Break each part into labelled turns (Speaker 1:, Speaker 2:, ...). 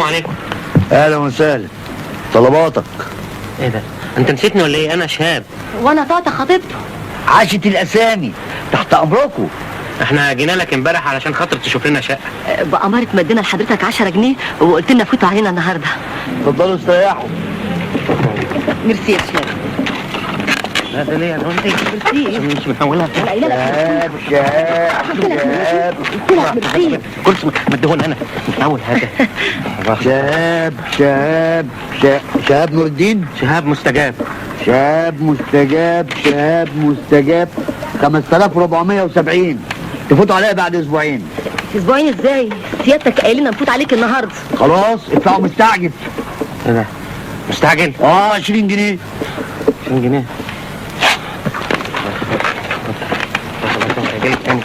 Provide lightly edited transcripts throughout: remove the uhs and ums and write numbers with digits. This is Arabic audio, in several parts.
Speaker 1: عليكم.
Speaker 2: اهلا وسهلا. طلباتك؟
Speaker 1: ايه ده؟ انت نسيتني ولا ايه؟ انا شهاب.
Speaker 3: وانا طاطا خطيبته.
Speaker 2: عاشت الاسامي، تحت امركم.
Speaker 1: احنا جينا لك امبارح علشان خاطر تشوف لنا شقه.
Speaker 3: بأمارة مدينا لحضرتك 10 جنيه وقلت لنا فوتوا علينا النهارده.
Speaker 2: اتفضلوا استريحوا.
Speaker 3: ميرسي يا شهاب.
Speaker 1: لا ده ليه يا نونتي؟
Speaker 3: ميرسي.
Speaker 1: مش محولها.
Speaker 2: شهاب شهاب
Speaker 3: ميرسي.
Speaker 1: كرسي مديهون انا مش محول هذا.
Speaker 2: شهاب نور الدين.
Speaker 1: شهاب مستجاب.
Speaker 2: شهاب مستجاب 5470. تفوتوا عليا بعد اسبوعين.
Speaker 3: اسبوعين ازاي؟ سيادتك قايل لنا نفوت عليك النهارده.
Speaker 2: خلاص ادفعوا مستعجل.
Speaker 1: ايه ده؟ مستعجل؟
Speaker 2: 20 جنيه.
Speaker 1: 20 جنيه. جاي تاني.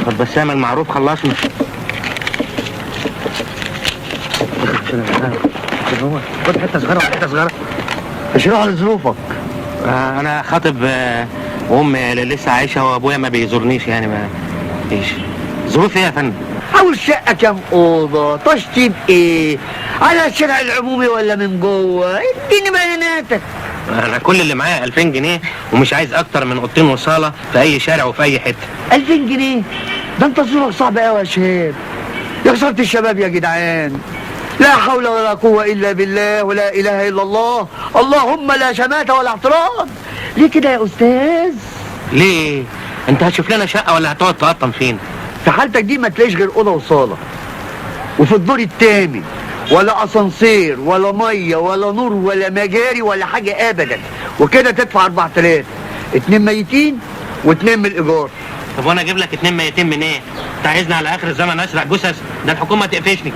Speaker 1: خد بسام المعروف خلصنا. خد حته صغيره وحته صغيره.
Speaker 2: اشرح لي ظروفك.
Speaker 1: انا خاطب وامي لسه عايشه وابويا ما بيزورنيش يعني ما فيش. ظروف ايه يا فندم؟
Speaker 2: عاوز شقة كام أوضة؟ تشطيب إيه؟ على الشارع العمومي ولا من جوه؟ اديني بياناتك.
Speaker 1: انا كل اللي معايا 2000 جنيه ومش عايز اكتر من اوضتين وصاله في اي شارع وفي اي حته.
Speaker 2: 2000 جنيه؟ ده أنت ظروفك صعبة أوي يا شهاب. يا خسارة الشباب يا جدعان. لا حول ولا قوة إلا بالله ولا إله إلا الله. اللهم لا شماتة ولا اعتراض. ليه كده يا أستاذ؟
Speaker 1: ليه؟ انت هتشوف لنا شقه ولا هتقعد تقطم فين؟
Speaker 2: في حالتك دي ما تلاقيش غير أوضة وصالة. وفي الدور الثامن ولا اسانسير ولا ميه ولا نور ولا مجاري ولا حاجه ابدا، وكده تدفع 4000. 2 ميتين و2 من الايجار.
Speaker 1: طب وانا اجيب لك 2 ميتين من ايه؟ انت عايزني على اخر الزمن اسرق جثث؟ ده الحكومه تقفشني.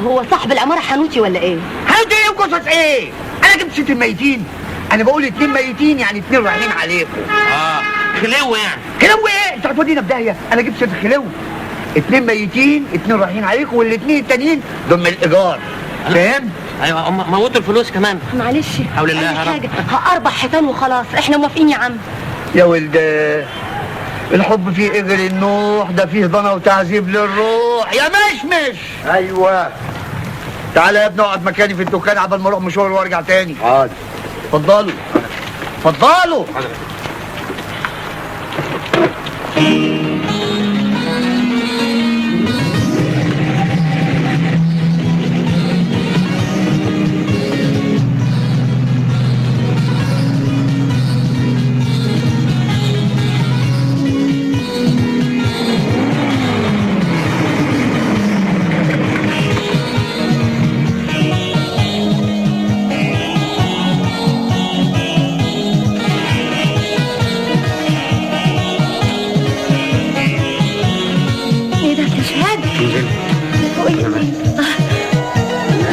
Speaker 3: هو صاحب العماره حنوتي ولا ايه؟
Speaker 2: هات ايه وقصص ايه؟ انا جبت 6 ميتين. انا بقول 2 ميتين يعني 2 رايحين عليكم.
Speaker 1: خلو يعني.
Speaker 2: خلو ايه؟ انت هتودينا في داهيه. انا جبت 6 خلو. 2 ميتين، 2 رايحين عليكم، والاثنين التانيين دول من الايجار. فاهم؟
Speaker 1: ايوه موتوا الفلوس كمان.
Speaker 3: معلش.
Speaker 1: حول الله يا رب.
Speaker 3: حاجه 4 حيطان وخلاص، احنا موافقين يا عم.
Speaker 2: يا ولد الحب فيه اجر النوح، ده فيه ضنا وتعذيب للروح يا مشمش. ايوه تعالى يا ابني اقعد مكاني في الدكان عبال ما اروح مشوار وارجع تاني. حاضر. اتفضلوا اتفضلوا.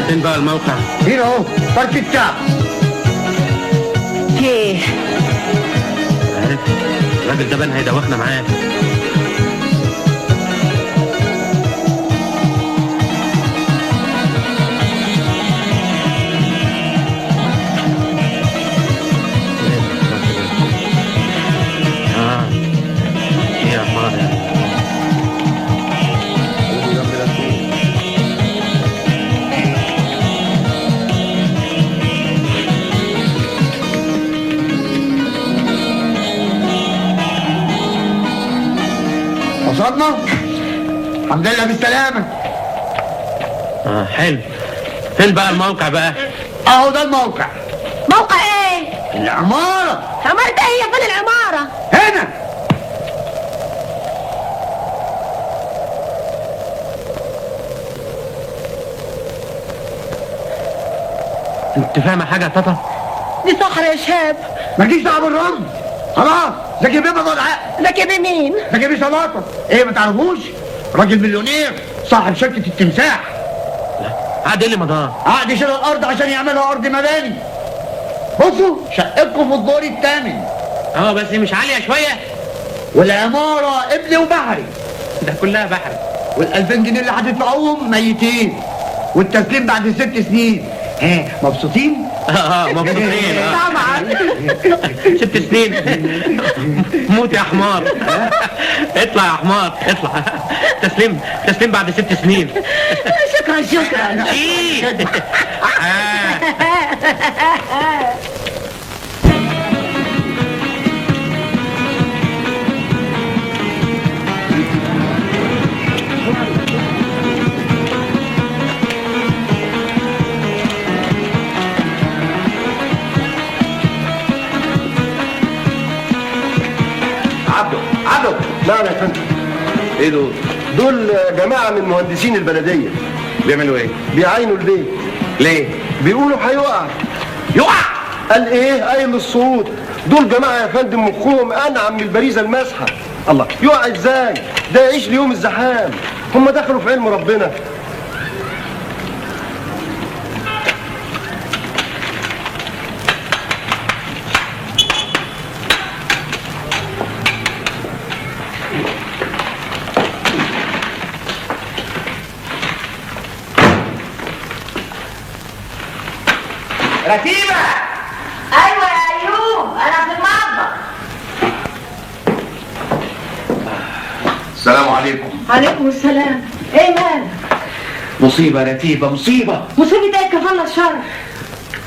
Speaker 1: فين بقى الموقع؟
Speaker 2: هنا اهو بارك الشعب.
Speaker 3: ايه؟
Speaker 1: عارف الراجل ده بان هيدوخنا معاه. ايه يا اخبار يعني؟
Speaker 2: وصلنا؟ الحمد لله بالسلامة.
Speaker 1: حلو. فين بقى الموقع بقى؟
Speaker 2: اهو ده الموقع.
Speaker 3: موقع ايه؟
Speaker 2: العمارة.
Speaker 3: عمارة ايه؟ فين العمارة؟
Speaker 2: هنا.
Speaker 1: انت فاهمة حاجة يا تاتا؟
Speaker 3: دي صحراء يا شهاب.
Speaker 2: مالكيش دعوة بالرمل. خلاص زكي بيه بضل عقل.
Speaker 3: زكي بيه مين؟
Speaker 2: زكي بيه سلاطة. ايه ما تعرفوش؟ راجل مليونير صاحب شركة التمساح.
Speaker 1: عقد ايه اللي مضاه؟
Speaker 2: عقد يشيل الارض عشان يعملها ارض مباني. بصوا شقتكم في الدور الثامن.
Speaker 1: بس مش عالية شوية؟
Speaker 2: والعمارة ابني وبحري.
Speaker 1: ده كلها بحري.
Speaker 2: وال2000 جنيه اللي هتدفعوهم ميتين. والتسليم بعد 6 سنين. ها مبسوطين؟
Speaker 1: مبسوطين.
Speaker 3: طبعا.
Speaker 1: 6 سنين. موت يا حمار. اطلع يا حمار اطلع. تسليم بعد 6 سنين.
Speaker 3: شكرا شكرا.
Speaker 1: إيه.
Speaker 4: عبده. نعم يا فندم.
Speaker 1: ايه دول؟
Speaker 4: دول جماعة من مهندسين البلدية.
Speaker 1: بيعملوا ايه؟
Speaker 4: بيعاينوا البيت.
Speaker 1: ليه؟
Speaker 4: بيقولوا هيقع.
Speaker 1: يقع؟
Speaker 4: قال ايه؟ قايل الصعود. دول جماعة يا فندم مخهم انعم من البريزة الماسحة. الله، يقع ازاي؟ ده يعيش ليوم الزحام. هم دخلوا في علم ربنا.
Speaker 1: رتيبة.
Speaker 3: ايوه يا ايوب، انا في المطبخ.
Speaker 1: السلام عليكم.
Speaker 3: عليكم السلام. ايه مالك؟
Speaker 1: مصيبة رتيبة، مصيبة.
Speaker 3: مصيبة ايه كفالة الشر؟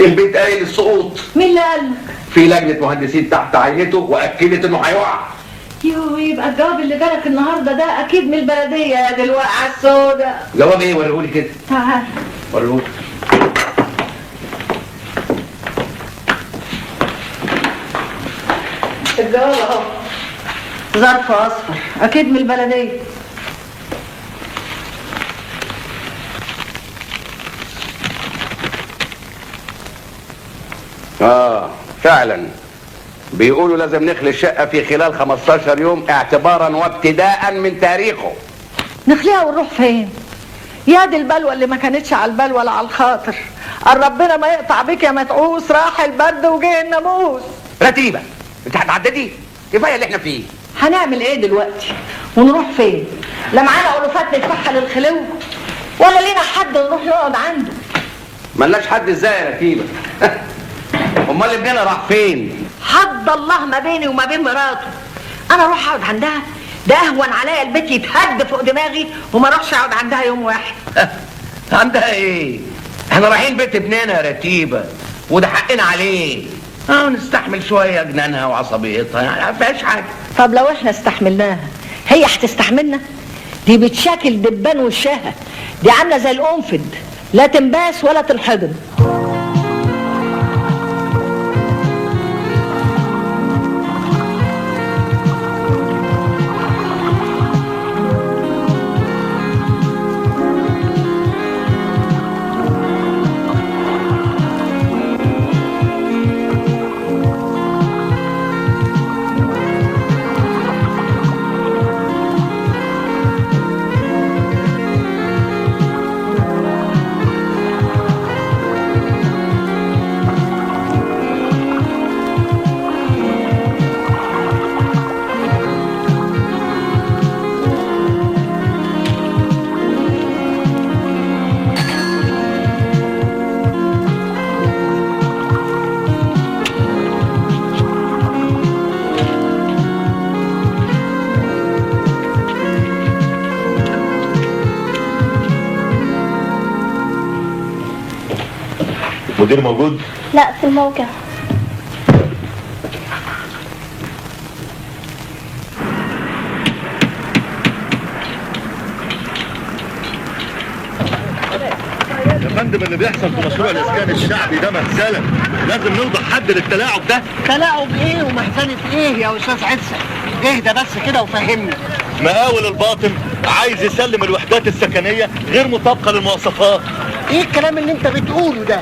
Speaker 1: البيت قايل السقوط.
Speaker 3: مين اللي قال؟
Speaker 1: في لجنة مهندسين تحت عينته واكدت انه هيقع.
Speaker 3: يبقى الجواب اللي جالك النهارده ده اكيد من البلديه يا دي الوقعه السوداء.
Speaker 1: جواب ايه؟ وريهولي كده.
Speaker 3: تعال.
Speaker 1: وريهولي.
Speaker 3: الجواب اهو، ظرف اصفر، اكيد من البلديه.
Speaker 5: فعلا بيقولوا لازم نخلي الشقة في خلال 15 يوم اعتبارا وابتداء من تاريخه.
Speaker 6: نخليها ونروح فين؟ يا دي البلوى اللي ما كانتش على البال ولا على الخاطر. قال ربنا ما يقطع بيك يا متعوس، راح البرد وجه الناموس.
Speaker 5: رتيبة، انت هتعددي؟ كفاية اللي احنا فيه.
Speaker 6: هنعمل ايه دلوقتي؟ ونروح فين؟ لا معانا ألوفات ندفعها للخلو ولا لينا حد نروح نقعد عنده؟
Speaker 5: ملناش حد ازاي يا رتيبة؟ امال ابننا راح فين؟
Speaker 6: حد الله ما بيني وما بين مراته. انا اروح اقعد عندها؟ ده اهون عليا البيت يتهد فوق دماغي وما اروحش اقعد عندها يوم واحد.
Speaker 5: عندها ايه؟ احنا رايحين بيت ابننا يا رتيبة، وده حقنا عليه. نستحمل شوية جنانها وعصبيتها، يعني ما فيهاش حاجة.
Speaker 6: طب لو احنا استحملناها هي هتستحملنا؟ دي بتشاكل دبان وشها، دي عاملة زي القنفذ، لا تنباس ولا تنحضن.
Speaker 4: مدير موجود؟
Speaker 7: لا، في الموقع.
Speaker 4: يا فندم اللي بيحصل في مشروع الاسكان الشعبي ده مهزله، لازم نوضع حد للتلاعب ده.
Speaker 2: تلاعب ايه ومهزله ايه يا استاذ عزة؟ اهدى بس كده وفهمني.
Speaker 4: مقاول الباطن عايز يسلم الوحدات السكنيه غير مطابقه للمواصفات.
Speaker 2: ايه الكلام اللي انت بتقوله ده؟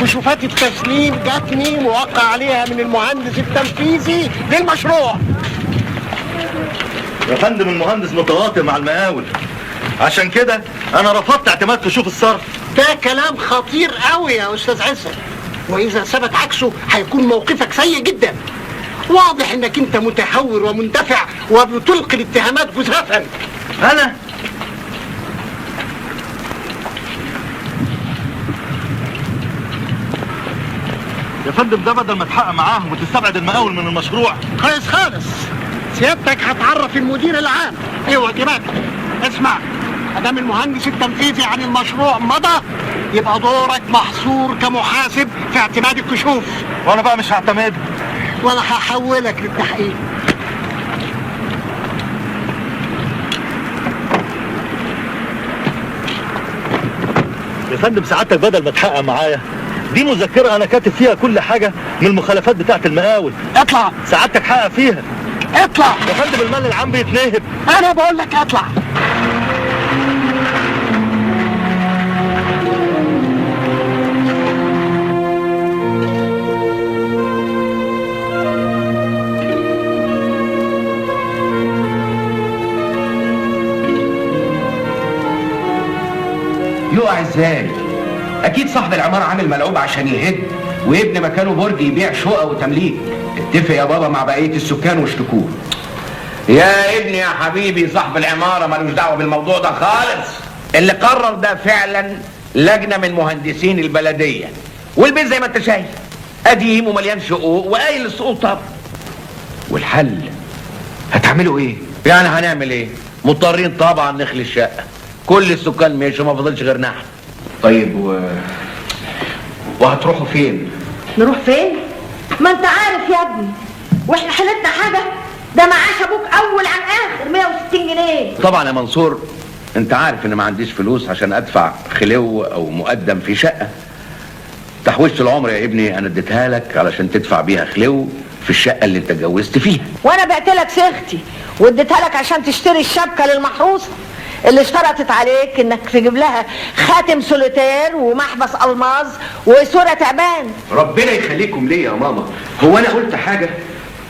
Speaker 2: كشوفات التسليم جاتني موقع عليها من المهندس التنفيذي للمشروع.
Speaker 4: يا فندم المهندس متواطئ مع المقاول، عشان كده انا رفضت اعتماد كشوف الصرف.
Speaker 2: ده كلام خطير قوي يا استاذ عزة، واذا ثبت عكسه هيكون موقفك سيء جدا. واضح انك انت متهور ومندفع وبتلقي الاتهامات جزافا.
Speaker 4: انا يا فندم ده بدل ما تحقق معاهم وتستبعد المقاول من المشروع.
Speaker 2: كويس خالص، سيادتك هتعرف المدير العام. اوعى دماغك. اسمع،
Speaker 7: ادام المهندس التنفيذي عن المشروع مضى، يبقى دورك محصور كمحاسب في اعتماد الكشوف.
Speaker 4: وانا بقى مش هعتمد.
Speaker 7: وانا هحولك للتحقيق.
Speaker 8: يا فندم سعادتك بدل ما تحقق معايا، دي مذكرة أنا كاتب فيها كل حاجة من المخالفات بتاعة المقاول.
Speaker 7: اطلع.
Speaker 8: سعادتك حقق فيها.
Speaker 7: اطلع
Speaker 8: يا فندم، المال العام بيتنهب.
Speaker 7: انا بقول لك اطلع.
Speaker 5: يقع ازاي؟ اكيد صاحب العمارة عامل ملعوب عشان يهد ويبني مكانه برج يبيع شقق وتمليك. اتفق يا بابا مع بقية السكان واشتكوه. يا ابني يا حبيبي، صاحب العمارة ملوش دعوة بالموضوع ده خالص. اللي قرر ده فعلا لجنة من مهندسين البلدية، والبيت زي ما انت شايف قديم ومليان شقوق وقايل للسقوط. طب والحل هتعملوا ايه؟ يعني هنعمل ايه؟ مضطرين طبعا نخلي الشقة. كل السكان مشوا، ما فضلش غير نحن. طيب وهتروحوا فين؟
Speaker 6: نروح فين؟ ما انت عارف يا ابني، واحنا حالتنا حاجة؟ ده معاش ابوك اول عن اخر 160 جنيه.
Speaker 5: طبعا يا منصور، انت عارف ان ما عنديش فلوس عشان ادفع خلو او مقدم في شقة. تحويشة العمر يا ابني انا اديتها لك علشان تدفع بيها خلو في الشقة اللي انت اتجوزت فيها.
Speaker 6: وانا بعت لك سيختي واديتها لك عشان تشتري الشبكة للمحروسة اللي اشترطت عليك انك تجيب لها خاتم سوليتير ومحبس الماظ وصورة تعبان.
Speaker 9: ربنا يخليكم ليا يا ماما. هو انا قلت حاجة؟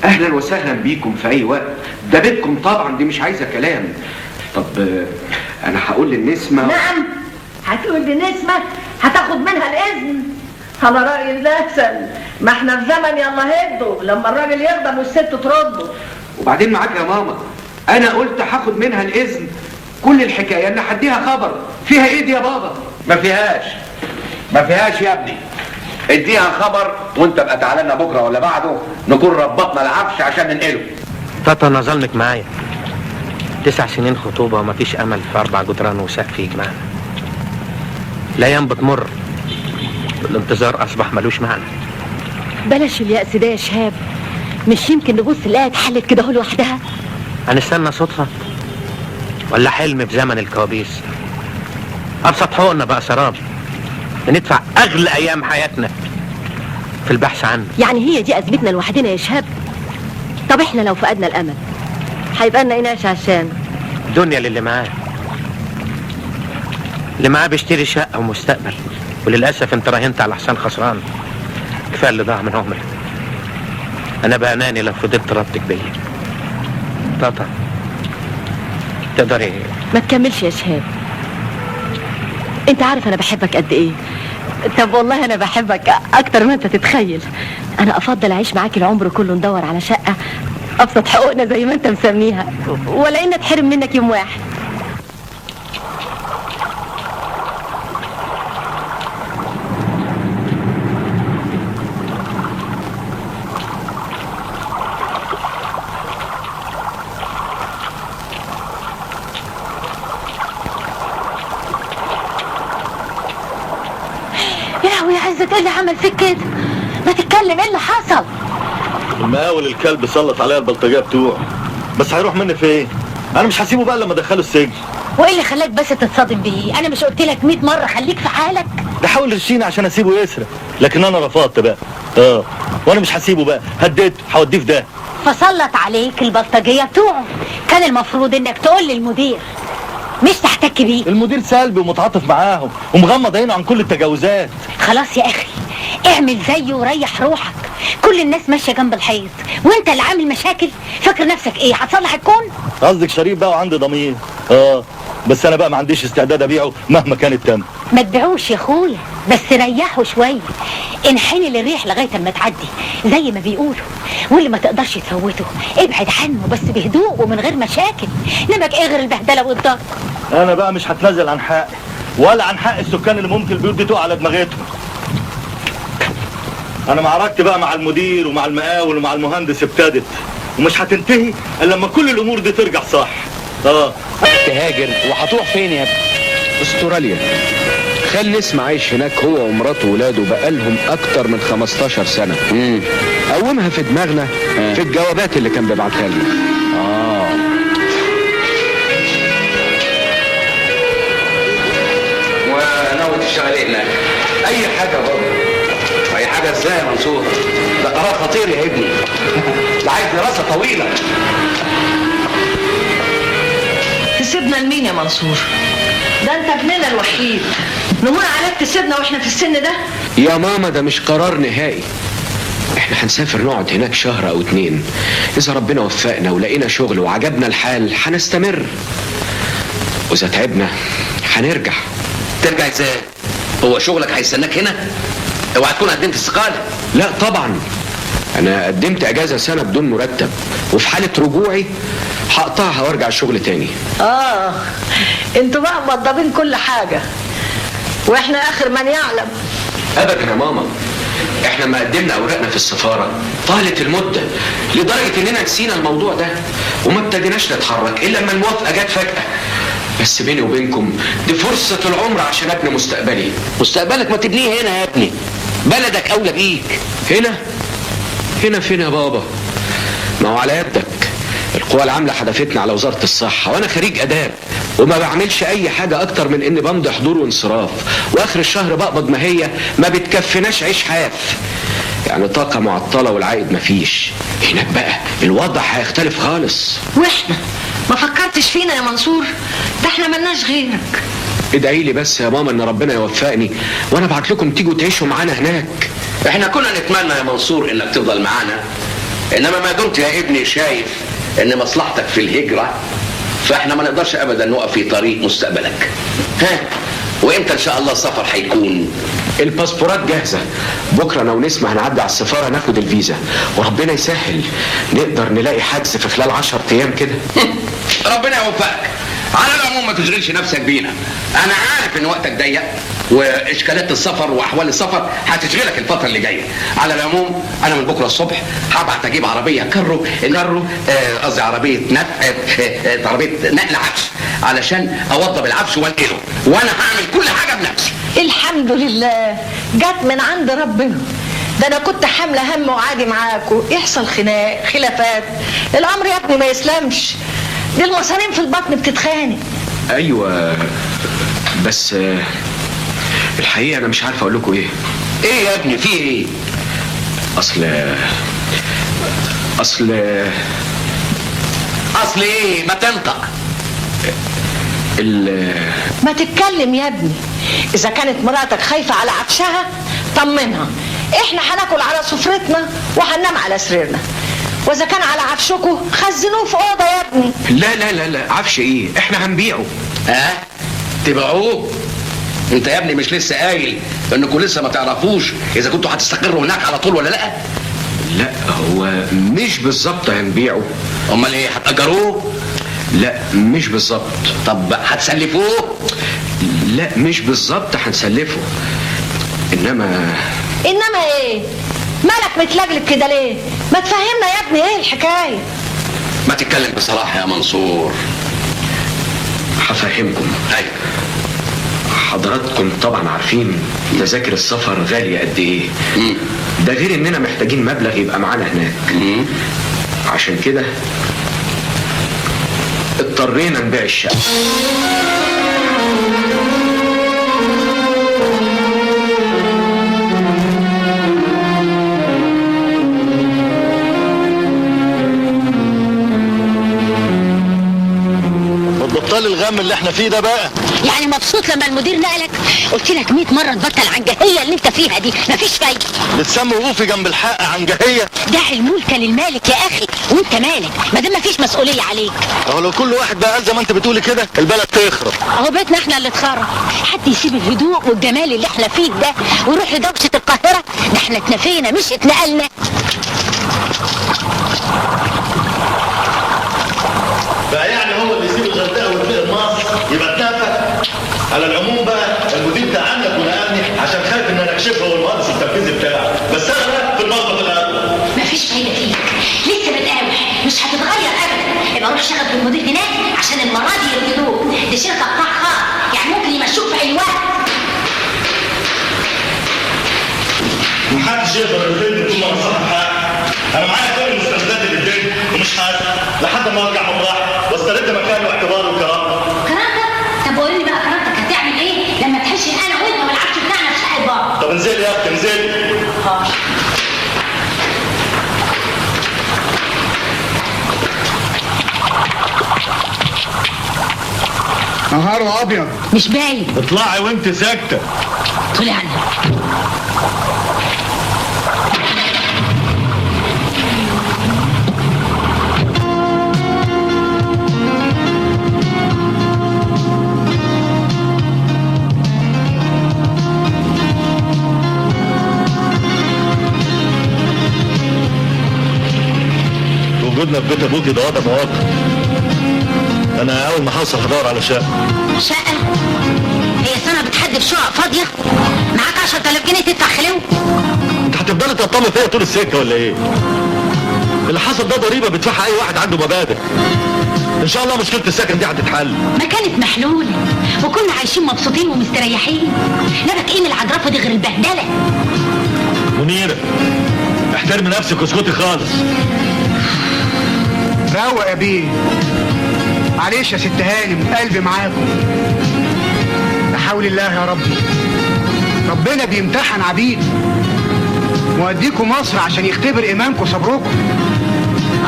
Speaker 9: اهلا وسهلا بيكم في اي وقت، ده بيتكم طبعا، دي مش عايزة كلام. طب انا هقول للنسمة.
Speaker 6: نعم، هتقول لنسمة هتاخد منها الاذن؟ على رأي الأحسن، ما احنا في زمن يلا هدوا لما الراجل يغضب والست ترده.
Speaker 9: وبعدين معاك يا ماما، انا قلت هاخد منها الاذن. كل الحكاية ان هديها خبر. فيها ايه دي يا بابا؟
Speaker 5: ما فيهاش يا ابني. اديها خبر وانت بقى تعالى لنا بكره ولا بعده نكون ربطنا العفش عشان ننقله.
Speaker 1: تاتا انا ظلمك معايا 9 سنين خطوبة ومفيش امل في 4 جدران وسقف يجمعنا. الايام بتمر والانتظار اصبح ملوش معنى.
Speaker 10: بلاش اليأس ده يا شهاب، مش يمكن نبص نلاقيها اتحلت كده اهو لوحدها؟
Speaker 1: هنستنى صدفة ولا حلم في زمن الكوابيس؟ ابسط حقوقنا بقى سراب، بندفع اغلى ايام حياتنا في البحث عنه.
Speaker 10: يعني هي دي ازمتنا لوحدنا يا شهاب؟ طب احنا لو فقدنا الامل هيبقى لنا ايناش عشان
Speaker 1: دنيا للي معاه. اللي معاه بيشتري شقة ومستقبل، وللأسف انت راهنت على حسان خسران. كفاية اللي ضاع من عمري. انا بقى اناني لو فضلت ربطك بيا. تاتا تقدري
Speaker 10: ما تكملش يا شهاب، انت عارف انا بحبك قد ايه. طب والله انا بحبك اكتر ما انت تتخيل. انا افضل اعيش معاك العمر كله ندور على شقة ابسط حقوقنا زي ما انت مسميها، ولا ان اتحرم منك يوم واحد. ايه اللي عمل فيك كده؟ ما تتكلم، ايه اللي حصل؟
Speaker 8: المقاول الكلب سلط عليا البلطجيه بتوعه، بس هيروح مني فين؟ انا مش هسيبه بقى لما ادخله السجن.
Speaker 10: وايه اللي خلاك بس تتصادم بيه؟ انا مش قلت لك 100 مره خليك في حالك؟
Speaker 8: ده حاول يرشيني عشان اسيبه يسرق، لكن انا رفضت بقى. وانا مش هسيبه بقى، هديته هوديه في ده.
Speaker 10: فسلط عليك البلطجيه بتوعه، كان المفروض انك تقول للمدير مش تحتك بيه.
Speaker 8: المدير سلبي ومتعاطف معاهم ومغمض عينه عن كل التجاوزات.
Speaker 10: خلاص يا اخي اعمل زيه وريح روحك، كل الناس ماشيه جنب الحيط وانت اللي عامل مشاكل. فاكر نفسك ايه هتصلح الكون؟
Speaker 8: قصدك شريف بقى وعندي ضمير. بس انا بقى ما عنديش استعداد ابيعه مهما كان الثمن.
Speaker 10: ما تبيعوش يا اخويا، بس ريحه شويه، انحني للريح لغايه اما تعدي زي ما بيقولوا، واللي ما تقدرش تفوته ابعد عنه بس بهدوء ومن غير مشاكل. نمك ايه غير البهدله والضرب؟
Speaker 8: انا بقى مش هتنازل عن حقي ولا عن حق السكان اللي ممكن البيوت دي تقع على دماغتهم. انا معركتي بقى مع المدير ومع المقاول ومع المهندس ابتدت، ومش هتنتهي الا لما كل الامور دي ترجع صح.
Speaker 9: تهاجر وهتروح فين يا ابني؟
Speaker 5: استراليا. خال نسمة عايش هناك هو ومراته وولاده بقالهم اكتر من 15 سنة. قومها في دماغنا في الجوابات اللي كان بيبعتها لنا.
Speaker 9: وناوي تشتغل ايه هناك؟ اي حاجة برضه. اي حاجة ازاي يا منصور؟ ده قرار خطير يا ابني. ده عايز دراسة طويلة.
Speaker 6: تسيبنا لمين يا منصور؟ ده انت ابننا الوحيد، نمر عليك تسيبنا واحنا في السن ده؟
Speaker 5: يا ماما ده مش قرار نهائي. احنا هنسافر نقعد هناك شهر او 2. اذا ربنا وفقنا ولقينا شغل وعجبنا الحال هنستمر، واذا تعبنا هنرجع.
Speaker 9: ترجع ازاي؟ هو شغلك هيستناك هنا؟ اوعى تكون قدمت استقالة.
Speaker 5: لا طبعا، انا قدمت اجازة سنة بدون مرتب، وفي حالة رجوعي هقطعها وارجع الشغل تاني.
Speaker 6: انتوا بقى موضبين كل حاجة واحنا اخر من يعلم.
Speaker 5: ابدا يا ماما، احنا ما قدمنا اوراقنا في السفارة طالت المدة لدرجة اننا نسينا الموضوع ده وما ابتديناش نتحرك الا لما الموافقة جت فجأة. بس بيني وبينكم دي فرصة العمر عشان ابني مستقبلي.
Speaker 9: مستقبلك ما تبنيه هنا يا ابني، بلدك اولى بيك.
Speaker 5: هنا فين يا بابا؟ ما هو على يدك. القوى العاملة حدفتنا على وزارة الصحة، وانا خريج اداب وما بعملش اي حاجة اكتر من اني بمضي حضور وانصراف، واخر الشهر بقبض ما هي ما بتكفناش عيش حاف، يعني طاقة معطلة والعائد مفيش. هناك بقى الوضع هيختلف خالص.
Speaker 6: واحنا ما فكرتش فينا يا منصور؟ ده احنا ملناش غيرك.
Speaker 5: ادعي لي بس يا ماما ان ربنا يوفقني وانا ابعت لكم تيجوا تعيشوا معانا هناك.
Speaker 9: احنا كنا نتمنى يا منصور انك تفضل معانا، انما ما دمت يا ابني شايف ان مصلحتك في الهجرة، فاحنا ما نقدرش ابدا نقف في طريق مستقبلك. وامتى ان شاء الله السفر هيكون؟
Speaker 5: الباسبورات جاهزة، بكرة انا ونسمة هنعدي على السفارة ناخد الفيزا، وربنا يسهل نقدر نلاقي حجز في خلال 10 ايام كده.
Speaker 9: ربنا يوفقك. على العموم ما تشغلش نفسك بينا، انا عارف ان وقتك ضيق واشكالات السفر واحوال السفر هتشغلك الفتره اللي جايه. على العموم انا من بكره الصبح هبعت اجيب عربيه كارو قصدي عربيه نقل عفش علشان اوضب العفش وانقله، وانا هعمل كل حاجه بنفسي.
Speaker 6: الحمد لله جت من عند ربنا. ده انا كنت حامله هم وعادي معاكوا، يحصل خلافات، الامر يا ابني ما يسلمش، دي المصارين في البطن بتتخانق.
Speaker 5: ايوه بس الحقيقه انا مش عارف اقول لكم ايه.
Speaker 9: ايه يا ابني في ايه؟
Speaker 5: اصل
Speaker 9: ايه؟ ما تنطق.
Speaker 6: ما تتكلم يا ابني. اذا كانت مراتك خايفه على عفشها طمنها، احنا هناكل على سفرتنا وهننام على سريرنا، واذا كان على عفشكوا خزنوه في اوضه يا ابني.
Speaker 5: لا عفش ايه، احنا هنبيعه.
Speaker 9: تبيعوه؟ انت يا ابني مش لسه قايل انكم لسه ما تعرفوش اذا كنتوا هتستقروا هناك على طول ولا لا؟
Speaker 5: لا هو مش بالظبط هنبيعه.
Speaker 9: امال ايه، هتأجروه؟
Speaker 5: لا مش بالظبط.
Speaker 9: طب هتسلفوه؟
Speaker 5: لا مش بالظبط هنسلفه. انما
Speaker 6: ايه؟ مالك متلجلج كده ليه؟ ما تفهمنا يا ابني ايه الحكايه؟
Speaker 9: ما تتكلم بصراحه يا منصور.
Speaker 5: هفهمكم.
Speaker 9: ايوه.
Speaker 5: حضراتكم طبعا عارفين تذاكر السفر غاليه قد ايه. ده غير اننا محتاجين مبلغ يبقى معانا هناك. عشان كده اضطرينا نبيع الشقه.
Speaker 8: بطل الغم اللي احنا فيه ده بقى.
Speaker 10: يعني مبسوط لما المدير نقلك؟ قلت لك 100 مره تبطل عنجهيه اللي انت فيها دي، مفيش فايده.
Speaker 8: بتسمي وقوفي جنب الحق عنجهيه؟
Speaker 10: ده الملك للمالك يا اخي، وانت مالك ما دام مفيش مسؤوليه عليك.
Speaker 8: اهو لو كل واحد بقى قال زي ما انت بتقولي كده البلد تخرب.
Speaker 10: اهو بيتنا احنا اللي اتخرب. حد يسيب الهدوء والجمال اللي احنا فيه ده ويروح لدوشه القاهره؟ ده احنا اتنفينا مش اتنقلنا.
Speaker 8: بقى يعني هو اللي يسيب الغردقه ويتنقل مصر يبقى اتنفى؟ على العموم بقى المدير ده عنك ونقلني عشان خايف ان انا اكشفه هو المهندس التنفيذي بتاعه، بس انا في المطبخ الاول.
Speaker 10: مفيش فايده فيك، لسه بتقاوح، مش هتتغير ابدا. يبقى روح شغل بالمدير هناك عشان
Speaker 8: يقدر يفيدني طول ما انا صاحب حق. انا معايا كل المستندات اللي اديتني ومش حاسس لحد ما ارجع مطرح واسترد مكاني واعتباري وكرامتي.
Speaker 11: كرامتك؟ طب قول لي بقى كرامتك هتعمل ايه لما تحش انا وانت والعفش بتاعنا في شقه بابا؟
Speaker 8: طب انزلي يا اختي انزلي.
Speaker 7: نهاره ابيض.
Speaker 11: مش باين.
Speaker 8: اطلعي وانت ساكته.
Speaker 11: طلعنا.
Speaker 8: وجودنا في بيت ابوكي ده وضع مواقف. انا اول ما هوصل هدور على شقه.
Speaker 11: شقه؟ هي سنه بتحدد شقق فاضيه؟ معاك 10000 جنيه تدفع خلو؟
Speaker 8: انت هتفضلي تطمن فيا طول السكه ولا ايه؟ اللي حصل ده ضريبه بيدفعها اي واحد عنده مبادئ. ان شاء الله مشكله السكن دي هتتحل.
Speaker 11: ما كانت محلوله وكنا عايشين مبسوطين ومستريحين. لك ايه من العجرفه دي غير البهدله؟
Speaker 8: منيره احترمي نفسك واسكتي خالص.
Speaker 7: روق يا بيه. معلش يا ست هانم قلبي معاكم. لا حول الله يا ربي. ربنا بيمتحن عبيد موديكم مصر عشان يختبر ايمانكم وصبركم.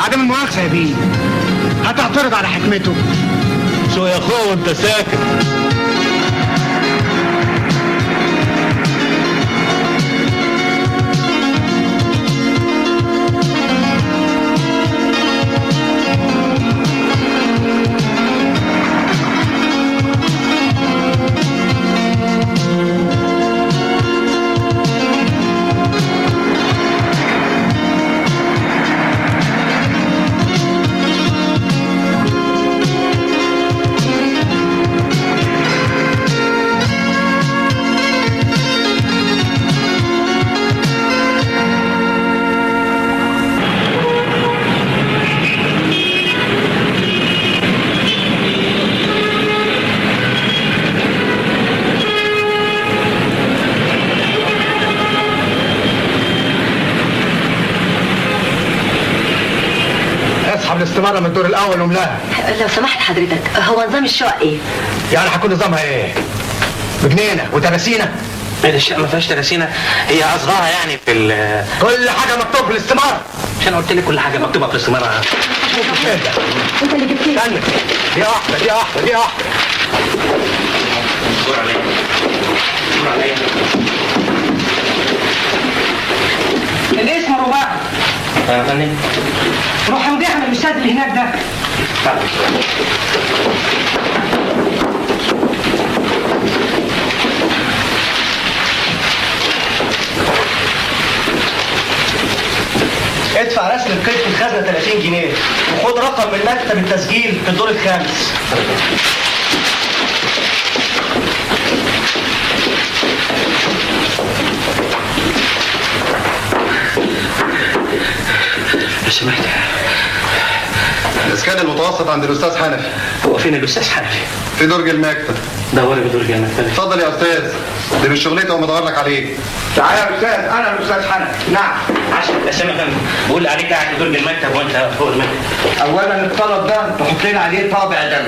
Speaker 7: عدم المؤاخذه يا بيه، هتعترض على حكمته؟
Speaker 8: شو يا اخويا وانت ساكت؟
Speaker 7: الاستمارة من الدور الاول وملاها.
Speaker 10: لو سمحت حضرتك، هو نظام الشقق ايه؟
Speaker 1: يعني هيكون نظامها ايه؟ بجنينه وتراسينه؟
Speaker 5: الشقه ما فيهاش تراسينه، هي اصغرها يعني في
Speaker 1: كل حاجه مكتوب في الاستماره.
Speaker 5: مش انا قلت لك كل حاجه مكتوبه في الاستماره؟
Speaker 10: انت اللي جبت لي.
Speaker 1: استنى، دي واحده دي واحده دي واحده.
Speaker 5: دور عليا دور عليا.
Speaker 7: الاسم رباعي.
Speaker 5: يا فندم
Speaker 7: روح امضيها من الاستاذ اللي هناك ده.
Speaker 2: ادفع رسم القيد في الخزنه 30 جنيه وخد رقم من مكتب التسجيل في الدور الخامس.
Speaker 5: لو سمحت.
Speaker 4: الاسكان المتوسط عند الاستاذ حنفي.
Speaker 5: هو فين الاستاذ حنفي؟
Speaker 4: في درج المكتب.
Speaker 5: دوري بدرج المكتب.
Speaker 4: اتفضل يا استاذ، دي مش شغلتي ومدور لك عليه.
Speaker 2: تعالى يا استاذ، انا الاستاذ حنفي. نعم.
Speaker 5: عشان اسامه فندم بقول عليك قاعد في درج المكتب وانت فوق المكتب.
Speaker 2: اولا الطلب ده تحط لنا عليه طابع دم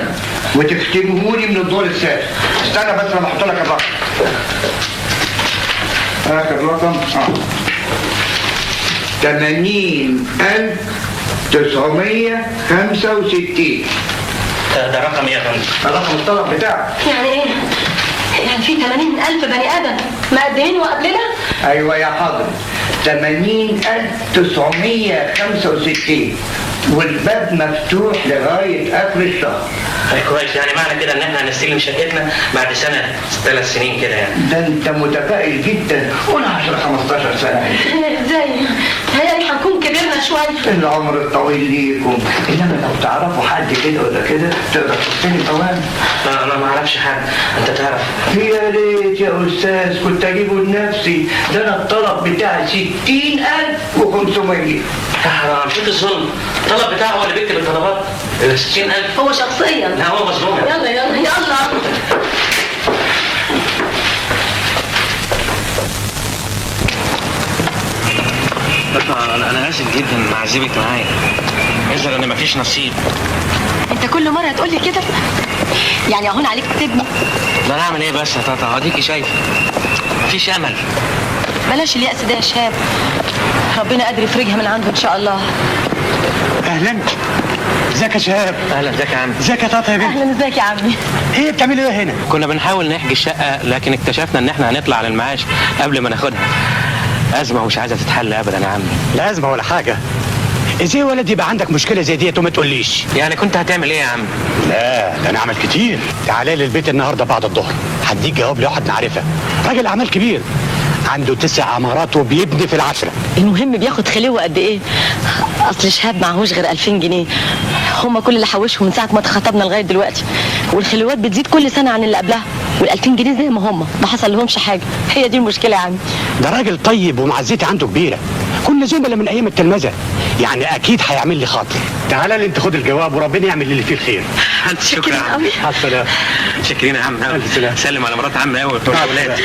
Speaker 2: وتختمه لي من الدور السادس. استنى بس انا بحط لك الرقم. اخر رقم 80,965.
Speaker 5: ده رقم ايه يا فندم؟
Speaker 2: ده رقم الطلب بتاعك.
Speaker 10: يعني ايه؟ يعني في 80,000 بني ادم مقدمين وقبلنا؟
Speaker 2: ايوه يا حاضر، 80,965 والباب مفتوح لغايه اخر الشهر.
Speaker 5: كويس، يعني معنى كده ان احنا هنستلم شقتنا بعد سنه 3 سنين كده يعني.
Speaker 2: ده انت متفائل جدا، قول 10-15 سنه.
Speaker 10: ازاي؟ يعني هنكون كبرنا شويه.
Speaker 2: العمر الطويل ليكم، انما لو تعرفوا حد كده ولا كده تقدر تستلم اوان.
Speaker 5: انا ما اعرفش حد، انت تعرف؟
Speaker 2: يا ريت يا استاذ كنت اجيبه لنفسي، ده انا الطلب بتاعي 60,500.
Speaker 5: مشيت الظلم، الطلب بتاعه هو اللي بيكتب الطلبات 60,000.
Speaker 10: هو شخصيا؟
Speaker 5: لا هو مظلوم.
Speaker 10: يلا يلا يلا.
Speaker 1: انا اسف جدا معذبك معايا. يظهر ان مفيش نصيب.
Speaker 10: انت كل مره تقول لي كده؟ يعني اهون عليك تبني.
Speaker 1: ده انا اعمل ايه بس يا طاطا؟ اديكي شايفه مفيش امل.
Speaker 10: بلاش اليأس ده يا شاب، ربنا قادر يفرجها من عنده ان شاء الله.
Speaker 7: اهلا، ازيك يا شهاب؟
Speaker 1: اهلا، ازيك يا عم؟
Speaker 7: ازيك يا طاطا يا بنت؟
Speaker 10: اهلا، ازيك يا عمي؟
Speaker 7: ايه بتعملوا ايه هنا؟
Speaker 1: كنا بنحاول نحجز الشقه لكن اكتشفنا ان احنا هنطلع على المعاش قبل ما ناخدها. ازمه ومش عايزه تتحل ابدا يا عمي.
Speaker 7: لا ازمه ولا حاجه. ازاي يا ولد يبقى عندك مشكله زي ديت وما تقوليش؟
Speaker 1: يعني كنت هتعمل ايه يا عم؟
Speaker 7: لا ده انا اعمل كتير. تعالى لي البيت النهارده بعد الظهر، هديك جواب لواحد معرفه، راجل اعمال كبير، عنده 9 عمارات وبيبني في العشرة.
Speaker 10: المهم بياخد خلوه قد ايه؟ اصل شهاب معهوش غير 2000 جنيه، هما كل اللي حوشهم من ساعه ما اتخطبنا لغايه دلوقتي، والخلوات بتزيد كل سنه عن اللي قبلها، وال2000 جنيه زي ما هما ما حصل لهمش حاجه. هي دي المشكله يا عم.
Speaker 7: ده راجل طيب ومعزتي عنده كبيره، كنا زملاء من ايام التلمذه، يعني اكيد هيعمل لي خاطر. تعالى لي انت خد الجواب وربنا يعمل اللي فيه الخير.
Speaker 1: شكرا يا عم.
Speaker 7: مع السلامه.
Speaker 1: شكرين يا عم. سلم على مرات عمي قوي وبتوع الولاد.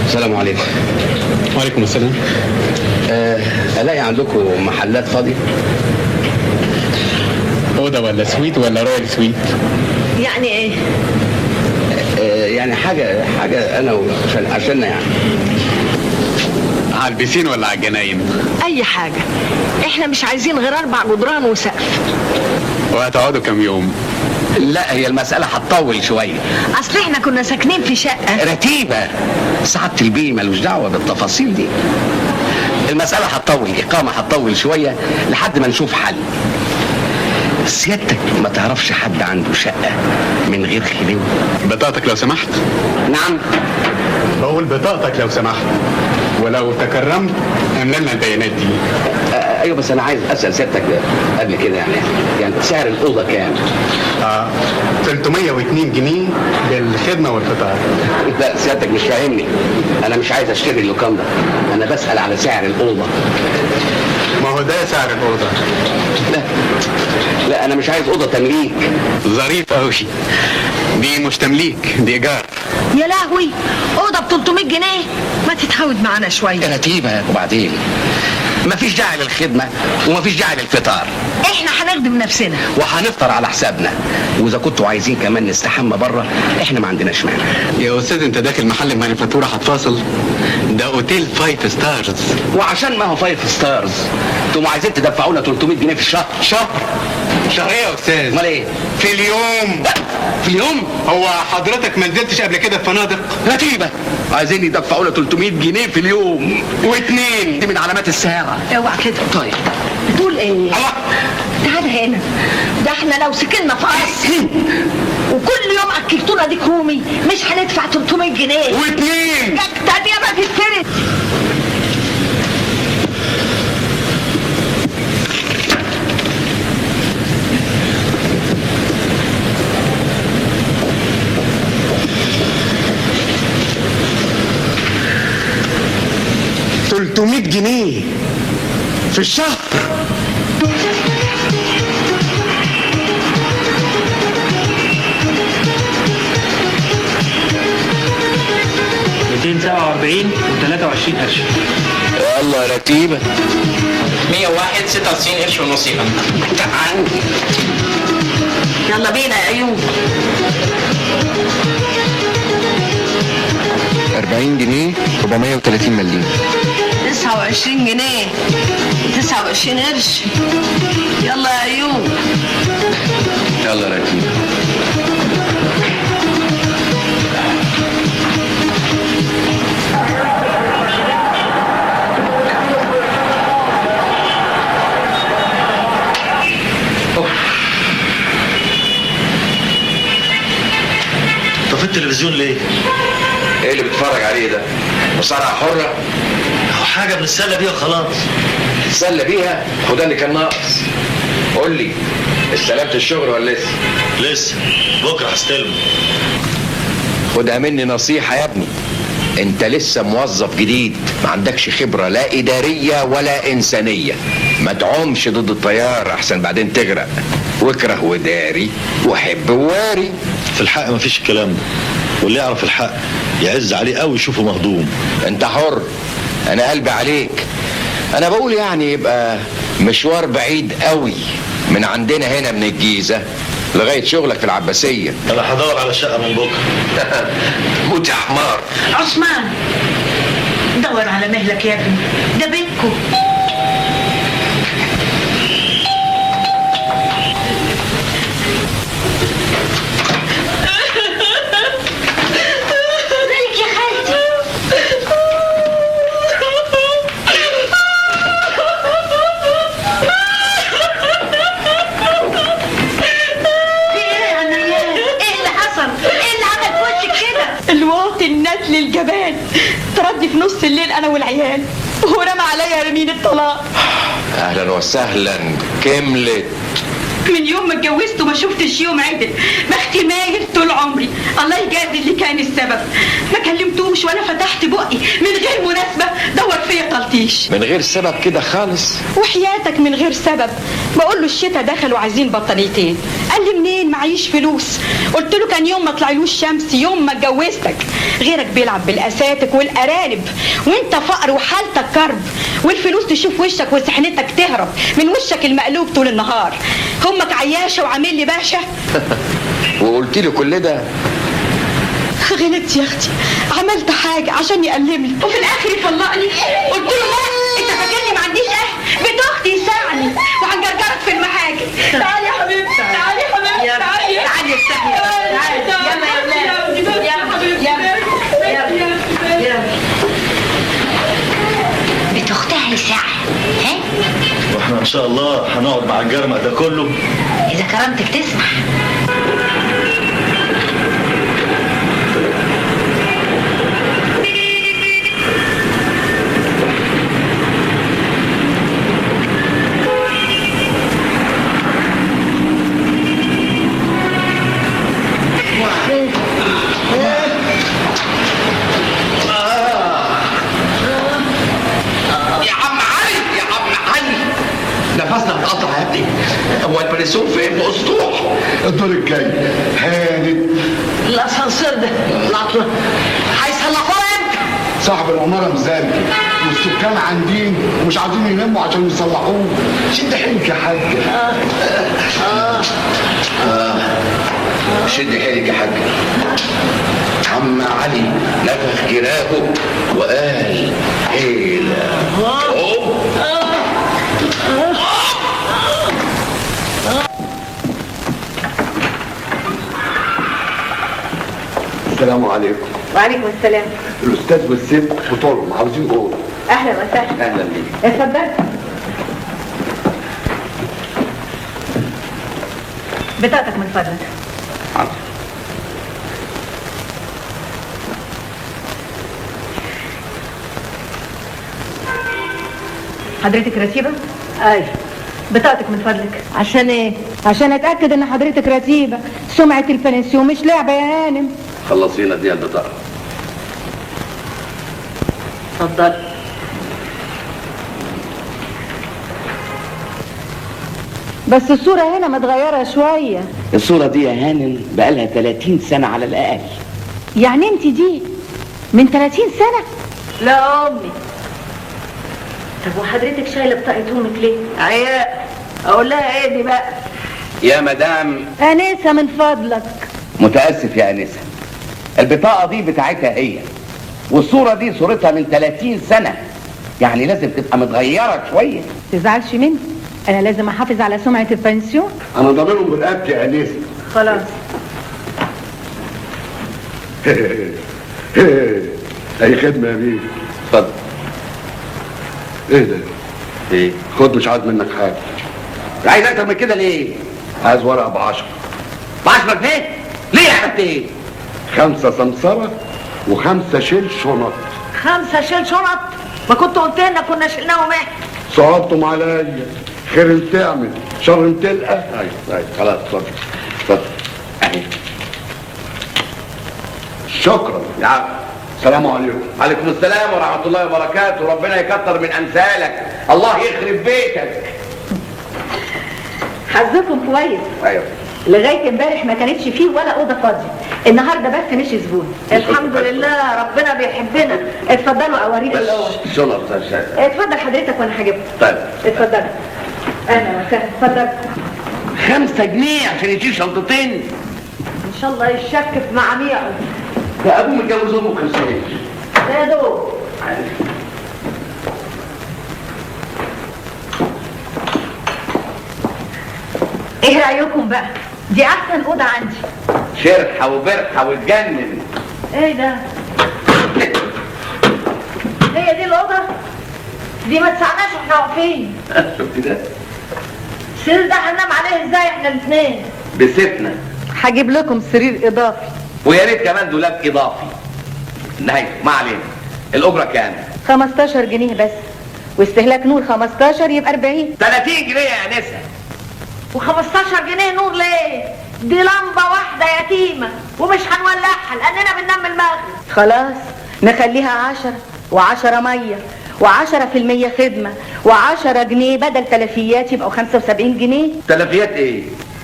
Speaker 9: السلام عليكم.
Speaker 12: وعليكم السلام.
Speaker 9: الاقي عندكم محلات فاضيه؟
Speaker 12: اوضه ولا سويت ولا رويال سويت؟
Speaker 10: يعني ايه؟
Speaker 9: يعني حاجه انا عشاننا يعني.
Speaker 12: على البسين ولا على الجناين؟
Speaker 6: اي حاجه، احنا مش عايزين غير 4 جدران وسقف.
Speaker 12: وهتقعدوا كام يوم؟
Speaker 9: لا هي المساله هتطول شويه.
Speaker 6: اصل احنا كنا ساكنين في شقه
Speaker 9: رتيبه، سعاده البيه ملوش دعوه بالتفاصيل دي. المساله هتطول، اقامه هتطول شويه لحد ما نشوف حل. سيادتك ما تعرفش حد عنده شقه من غير خلوه؟
Speaker 12: بطاقتك لو سمحت.
Speaker 9: نعم
Speaker 12: بقول بطاقتك لو سمحت، ولو تكرمت املا لنا البيانات دي.
Speaker 9: ايوه بس انا عايز اسال سيادتك قبل كده يعني سعر الاوضه كام؟
Speaker 12: 302 جنيه بالخدمه والفطار.
Speaker 9: لا سيادتك مش فاهمني، انا مش عايز اشتري اللوكان ده، انا بسال على سعر الاوضه.
Speaker 12: ما هو ده سعر الاوضه.
Speaker 9: لا انا مش عايز اوضه تمليك.
Speaker 12: ظريف قوي، دي مش تمليك، دي ايجار.
Speaker 6: يا لهوي، اوضه ب 300 جنيه؟ ما تتهود معانا شويه.
Speaker 9: رتيبه وبعدين مفيش داعي للخدمه ومفيش داعي للفطار.
Speaker 6: احنا هنخدم نفسنا
Speaker 9: وهنفطر على حسابنا، واذا كنتوا عايزين كمان نستحمى بره احنا ما عندناش مانع.
Speaker 12: يا استاذ انت داخل محل مانيفاتوره هتفاصل؟ ده اوتيل 5 ستارز.
Speaker 9: وعشان ما هو 5 ستارز انتوا عايزين تدفعونا 300 جنيه في الشهر.
Speaker 12: شهر ايه يا استاذ؟
Speaker 9: امال ايه؟
Speaker 12: في اليوم.
Speaker 9: في اليوم؟
Speaker 12: هو حضرتك ما نزلتش قبل كده في فنادق؟
Speaker 9: رتيبه، عايزين يدفعونا 300 جنيه في اليوم.
Speaker 12: واثنين
Speaker 9: دي من علامات الساعه.
Speaker 6: اوعى كده.
Speaker 9: طيب
Speaker 6: بتقول ايه؟ تعال هنا، ده احنا لو سكننا في قصر وكل يوم اكلتونا ديك رومي مش هندفع 300 جنيه.
Speaker 12: واثنين
Speaker 6: ده دي ما تتفرد.
Speaker 12: $300 في الشهر. $247 و23 قرش.
Speaker 9: يلا رتيبه.
Speaker 1: 101 96 قرش ونصيبة.
Speaker 6: يلا بينا يا ايوب.
Speaker 4: 40 جنيه 430 مليم.
Speaker 6: 29 جنيه 29 قرش. يلا يا ايوب.
Speaker 9: يلا يا رتيبة.
Speaker 8: طفي التلفزيون ليه؟
Speaker 9: ايه اللي بتتفرج عليه ده؟ مصارعة حرة؟
Speaker 8: حاجة بنتسلى بيها وخلاص.
Speaker 9: تتسلى بيها؟ وده اللي كان ناقص. قول لي استلمت الشغل ولا لسه؟
Speaker 8: لسه، بكرة هستلمه.
Speaker 9: خدها مني نصيحة يا ابني، انت لسه موظف جديد، ما عندكش خبرة لا إدارية ولا إنسانية. ما تعومش ضد التيار أحسن بعدين تغرق. واكره وداري وحب وواري.
Speaker 8: في الحق مفيش الكلام ده، واللي يعرف الحق يعز عليه قوي يشوفه مهضوم.
Speaker 9: انت حر، انا قلبي عليك. انا بقول يعني يبقى مشوار بعيد قوي من عندنا هنا من الجيزة لغاية شغلك في العباسية.
Speaker 8: انا هدور على شقة من بكرة.
Speaker 9: موت يا حمار.
Speaker 11: عثمان دور على مهلك يا ابني، ده بيتكم. مالك يا خالتي؟
Speaker 13: الواطي النتل الجبان تردي في نص الليل انا والعيال ورمى عليا يمين الطلاق.
Speaker 9: اهلا وسهلا. كملت.
Speaker 13: من يوم ما اتجوزت وما شفتش يوم عدل، بختي مايل طول عمري. الله يجازي اللي كان السبب. ما كلمتوش ولا فتحت بقي من غير مناسبه دور فيا طلطيش.
Speaker 9: من غير سبب كده خالص؟
Speaker 13: وحياتك من غير سبب. بقول له الشتا دخل وعايزين بطانيتين، قال لي منين معيش فلوس. قلت له كان يوم ما طلعلوش شمس يوم ما اتجوزتك. غيرك بيلعب بالاساتك والارانب وانت فقر وحالتك كرب، والفلوس تشوف وشك وسحنتك تهرب من وشك المقلوب طول النهار. امك عياشه وعامل لي باشا.
Speaker 9: وقلت له كل ده؟
Speaker 13: غلطت يا اختي، عملت حاجه عشان يقلمني وفي الاخر يطلقني. قلت له لا، انت فاكرني ما عنديش اهل؟ بنت اختي يساعني وهنجرجرك في المحاكم. تعالي يا حبيبتي، تعالي يا حبيبتي، تعالي تعالي استحي. تعالي يلا يا ولاد، يا حبيبتي، يلا.
Speaker 11: بنت اختها يساعد. ها؟
Speaker 8: واحنا ان شاء الله هنقعد مع الجرمق ده كله
Speaker 11: اذا كرمتك تسمح.
Speaker 9: نفسنا متقطع يا ابني. هو البريسون فين؟ في اسطوح.
Speaker 4: الدور الجاي هانت.
Speaker 6: الاسانسير ده العطله هيصلحوه امتى؟
Speaker 4: صاحب العماره مزاجي والسكان عندين ومش عايزين يناموا عشان يصلحوه. شد حيلك يا حاج.
Speaker 9: شد حيلك يا حاج. عم علي نفخ جرابه وقال حيلة.
Speaker 2: السلام عليكم.
Speaker 3: وعليكم السلام.
Speaker 2: الاستاذ والست بطولهم عاوزين جوه.
Speaker 3: اهلا وسهلا.
Speaker 2: اهلا بيك.
Speaker 3: اتفضل. بطاقتك من فضلك.
Speaker 2: حاضر.
Speaker 3: حضرتك رتيبة؟ ايوه. بطاقتك من فضلك. عشان ايه؟ عشان اتاكد ان حضرتك رتيبة. سمعة البنسيون مش لعبة يا هانم.
Speaker 9: خلصينا دي البطاقة.
Speaker 3: اتفضل. بس الصورة هنا متغيرة شوية.
Speaker 14: الصورة دي يا هانم بقالها 30 سنة على الأقل.
Speaker 3: يعني انت دي من 30 سنة؟ لا أمي. طب وحضرتك شايله بطاقه امك ليه؟ عياء. اقول لها ايه دي بقى؟
Speaker 9: يا مدام
Speaker 3: انسه من فضلك.
Speaker 9: متاسف يا انسه، البطاقه دي بتاعتها هي، والصوره دي صورتها من 30 سنه، يعني لازم تبقى متغيره شويه.
Speaker 3: تزعلش مني، انا لازم احافظ على سمعه البنسيون.
Speaker 4: انا ضامنهم برقبتي يا انسه.
Speaker 3: خلاص.
Speaker 4: اي خدمه يا بيه.
Speaker 9: اتفضل.
Speaker 4: ايه ده؟
Speaker 9: ايه؟
Speaker 4: خد، مش عايز منك حاجه.
Speaker 9: عايز اكتر من كده ليه؟
Speaker 4: عايز ورقه ب10.
Speaker 9: ب10 جنيه؟ ليه عملت ايه؟
Speaker 4: 5 سمسره و5 شيل شنط.
Speaker 6: 5 شيل شنط؟ ما كنت قلت لنا كنا شلناهم احنا.
Speaker 4: صعبتم عليا. خير تعمل شر تلقى. ايوه خلاص، اتفضل اتفضل.
Speaker 9: اهي.
Speaker 4: شكرا.
Speaker 9: نعم.
Speaker 4: السلام عليكم.
Speaker 9: عليكم السلام ورحمه الله وبركاته، ربنا يكتر من امثالك، الله يخرب بيتك.
Speaker 3: حظكم كويس.
Speaker 9: ايوه.
Speaker 3: لغايه امبارح ما كانتش فيه ولا اوضه فاضيه، النهارده بس مش زبون.
Speaker 6: الحمد لله ربنا بيحبنا.
Speaker 3: اتفضلوا اوريك الاول.
Speaker 9: شنط
Speaker 3: اتفضل حضرتك وانا هجيبها.
Speaker 9: طيب
Speaker 3: اتفضل. اهلا وسهلا. اتفضل.
Speaker 9: 5 جنيه عشان يشيل شنطتين؟
Speaker 6: ان شاء الله يشك في معاميعه.
Speaker 9: ده ابوه متجوز امه ب5 جنيه.
Speaker 6: ده يا دوب.
Speaker 3: ايه رايكم بقى؟ دي احسن اوضه عندي.
Speaker 9: شرحه وبرحه وتجنن.
Speaker 6: ايه ده؟ هي دي الاوضه؟ دي ما تسعناش واحنا واقفين.
Speaker 9: شفت ده؟
Speaker 6: السرير ده هننام عليه ازاي احنا الاثنين؟
Speaker 9: بستنا.
Speaker 3: هجيب لكم سرير اضافي.
Speaker 9: ويا ريت كمان دولاب اضافي. نهاية ما علينا. الاجره كام؟
Speaker 3: 15 جنيه بس، واستهلاك نور 15 يبقى 40.
Speaker 9: 30 جنيه يا انسه.
Speaker 6: و15 جنيه نور ليه؟ دي لمبه واحده يتيمه ومش هنولعها لاننا بننام المغرب.
Speaker 3: خلاص نخليها 10 و10 ميه و10% خدمه و10 جنيه بدل تلفيات، يبقوا 75 جنيه.
Speaker 9: تلفيات ايه؟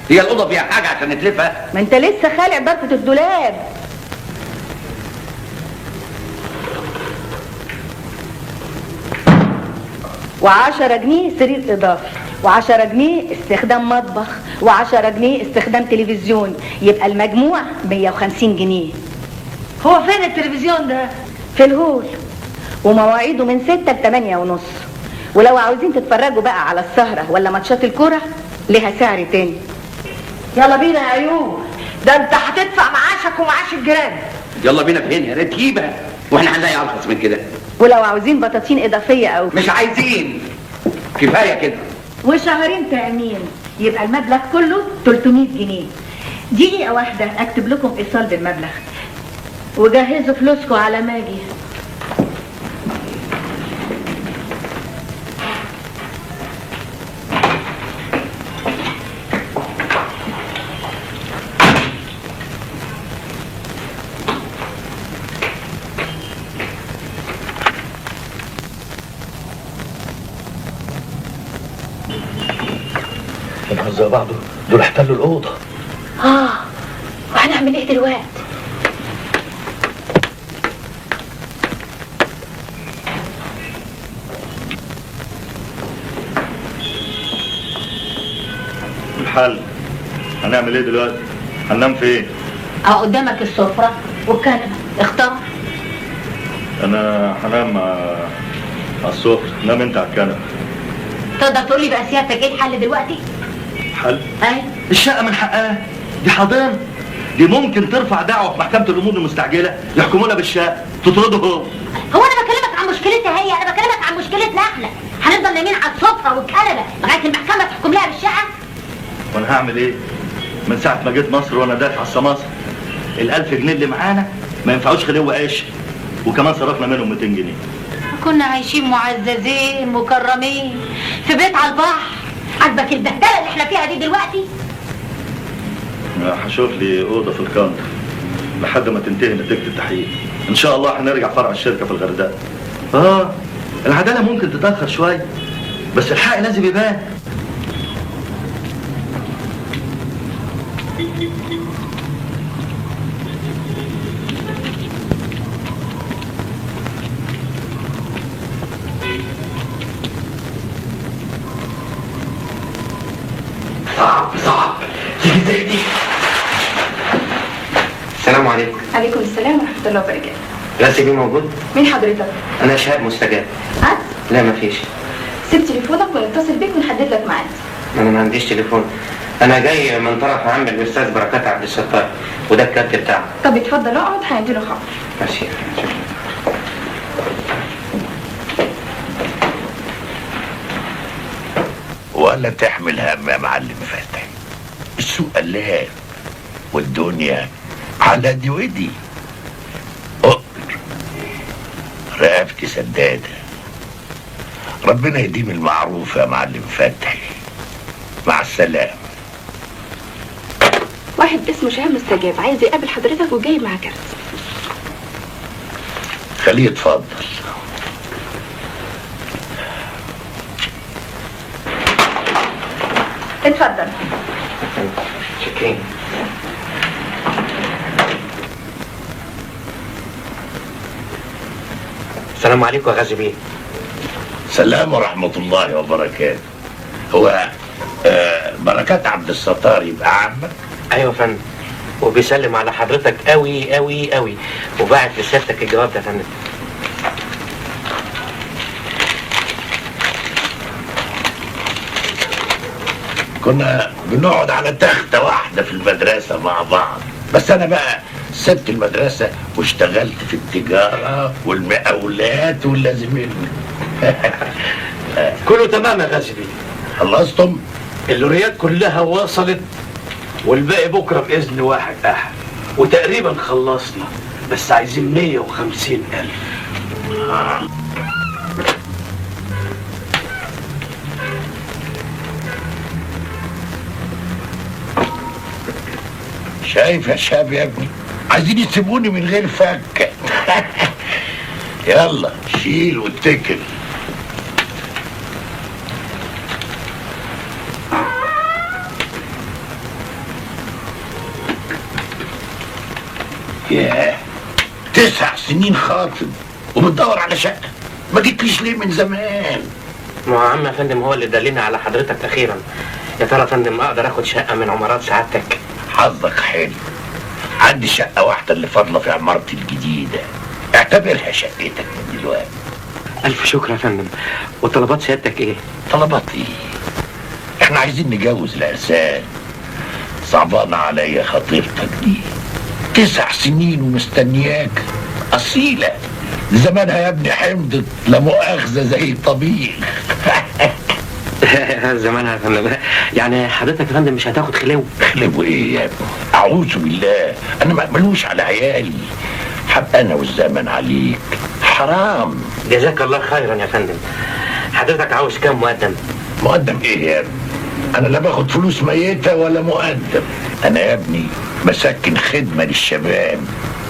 Speaker 9: هي الاوضه فيها حاجه عشان نتلفها؟
Speaker 3: ما انت لسه خالع ضرفه الدولاب. و10 جنيه سرير اضافي، و10 جنيه استخدام مطبخ، و10 جنيه استخدام تلفزيون، يبقى المجموع 150 جنيه.
Speaker 6: هو فين التلفزيون ده؟
Speaker 3: في الهول، ومواعيده من 6 ل 8:30. ولو عاوزين تتفرجوا بقى على السهرة ولا ماتشات الكرة لها سعر تاني.
Speaker 6: يلا بينا يا ايوب، ده انت هتدفع معاشك ومعاش الجيران.
Speaker 9: يلا بينا فين يا رتيبه؟ واحنا هنلاقي ارخص من كده.
Speaker 3: ولو عاوزين بطاطين اضافية او
Speaker 9: مش عايزين، كفايه كده.
Speaker 3: وشهرين تأمين، يبقى المبلغ كله 300 جنيه. دقيقة واحدة اكتب لكم ايصال بالمبلغ، وجهزوا فلوسكم على ما اجي.
Speaker 2: النهار زي بعضه، دول احتلوا الأوضة.
Speaker 3: وهنعمل ايه دلوقتي؟
Speaker 8: الحل هنعمل ايه دلوقتي؟ هننام فين؟
Speaker 3: قدامك السفرة والكنبة، اختار.
Speaker 8: انا هنام على السفرة، نام انت على الكنبة.
Speaker 3: تقدر تقول لي بقى سيادتك ايه الحل دلوقتي؟
Speaker 8: حل؟
Speaker 3: اي
Speaker 2: الشقة من حقها، دي حضانة، دي ممكن ترفع دعوة في محكمة الأمور المستعجلة يحكموا لها بالشقة، تطرده
Speaker 11: هو انا بكلمك عن مشكلتها هي، انا بكلمك عن مشكلتنا احنا. هنفضل نايمين على السفره والكنبه لغايه المحكمه تحكم لها بالشقه؟
Speaker 8: وانا هعمل ايه؟ من ساعة ما جيت مصر وانا دافع السماسرة. ال1000 جنيه اللي معانا ما ينفعوش خليه وقاش، وكمان صرفنا منهم 200 جنيه.
Speaker 11: كنا عايشين معززين مكرمين في بيت على البحر. عاجبك البهدله اللي احنا فيها دي دلوقتي؟
Speaker 8: هشوف لي اوضه في الكانتر لحد ما تنتهي نتيجه التحقيق. ان شاء الله هنرجع فرع الشركه في الغردقه.
Speaker 2: العدالة ممكن تتأخر شوية، بس الحق لازم يبان.
Speaker 1: السلام عليكم.
Speaker 13: عليكم السلام ورحمه الله وبركاته.
Speaker 1: راسي بيه موجود؟
Speaker 13: مين حضرتك؟
Speaker 1: انا شهاب مستجاب.
Speaker 13: عاد
Speaker 1: لا مفيش.
Speaker 13: سيب تليفونك ونتصل بيك ونحدد لك ميعاد.
Speaker 1: انا ما عنديش تليفون. انا جاي من طرف عم الاستاذ بركات عبد الستار وده الكارت بتاعه.
Speaker 13: طب اتفضل اقعد هنديله خبر.
Speaker 1: ماشي.
Speaker 15: ولا تحمل هم يا معلم فتحي، السوق قلاب والدنيا على دي ودي. اقدر رقبتي سدادة. ربنا يديم المعروف يا معلم فتحي. مع السلامة.
Speaker 13: واحد اسمه شهاب مستجاب عايز يقابل حضرتك وجاي مع كارت.
Speaker 15: خليه يتفضل.
Speaker 13: اتفضل.
Speaker 1: شكرين. السلام عليكم يا غازي بيه.
Speaker 15: سلام ورحمة الله وبركاته. هو بركات عبد الستار يبقى عمك؟
Speaker 1: ايوه يا فندم، وبيسلم على حضرتك قوي قوي قوي وبعت لسيادتك الجواب ده يا فندم.
Speaker 15: كنا بنقعد على تختة واحدة في المدرسة مع بعض، بس أنا بقى سبت المدرسة واشتغلت في التجارة والمقاولات واللازمين.
Speaker 5: كله تمام يا غازي بيه.
Speaker 15: خلصتم؟
Speaker 5: اللوريات كلها وصلت والباقي بكره باذن واحد احد، وتقريبا خلصنا، بس عايزين 150,000.
Speaker 15: شايف يا شاب يا ابني، عايزين يسيبوني من غير فكة. يلا شيل واتكل. ياه، 9 سنين خاطب وبتدور على شقة، ما جيتليش ليه من زمان؟
Speaker 1: ما هو عم يا فندم هو اللي دلني على حضرتك اخيرا. يا ترى يا فندم اقدر اخد شقه من عمارات سعادتك؟
Speaker 15: حظك حلو، عندي شقة واحدة اللي فاضلة في عمارتي الجديدة، اعتبرها شقتك من دلوقتي.
Speaker 1: الف شكر يا فندم. وطلبات سيادتك ايه؟
Speaker 15: طلبات ايه؟ احنا عايزين نجوز العرسان. صعبانة عليا خطيرتك دي، 9 سنين ومستنياك، أصيلة زمانها يا ابني حمضت لا مؤاخذة زي الطبيخ.
Speaker 1: زمانها يا فندم. يعني حضرتك يا فندم مش هتاخد خلو؟
Speaker 15: خلو ايه يا ابني؟ اعوذ بالله، انا ما اقبلوش على عيالي. حب انا والزمن عليك، حرام.
Speaker 1: جزاك الله خيرا يا فندم. حضرتك عاوز كام مقدم؟
Speaker 15: مقدم ايه يا ابني؟ انا لا باخد فلوس ميتة ولا مقدم. انا يا ابني بسكن خدمة للشباب،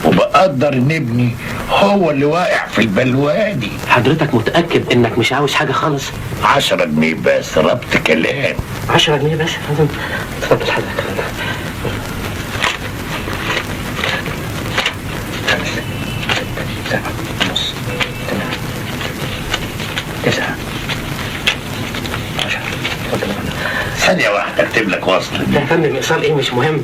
Speaker 15: وبقدر ان ابني هو اللي واقع في البلوادي.
Speaker 1: حضرتك متأكد انك مش عاوز حاجة خالص؟
Speaker 15: 10 جنيه بس، ربط كلام.
Speaker 1: 10 جنيه بس يا فندم؟ اتفضل حضرتك. 5 6 7 ونص 8 9 10. اتفضل يا فندم.
Speaker 15: ثانية واحدة اكتب لك وصل.
Speaker 1: لا يا فندم ايصال ايه مش مهم.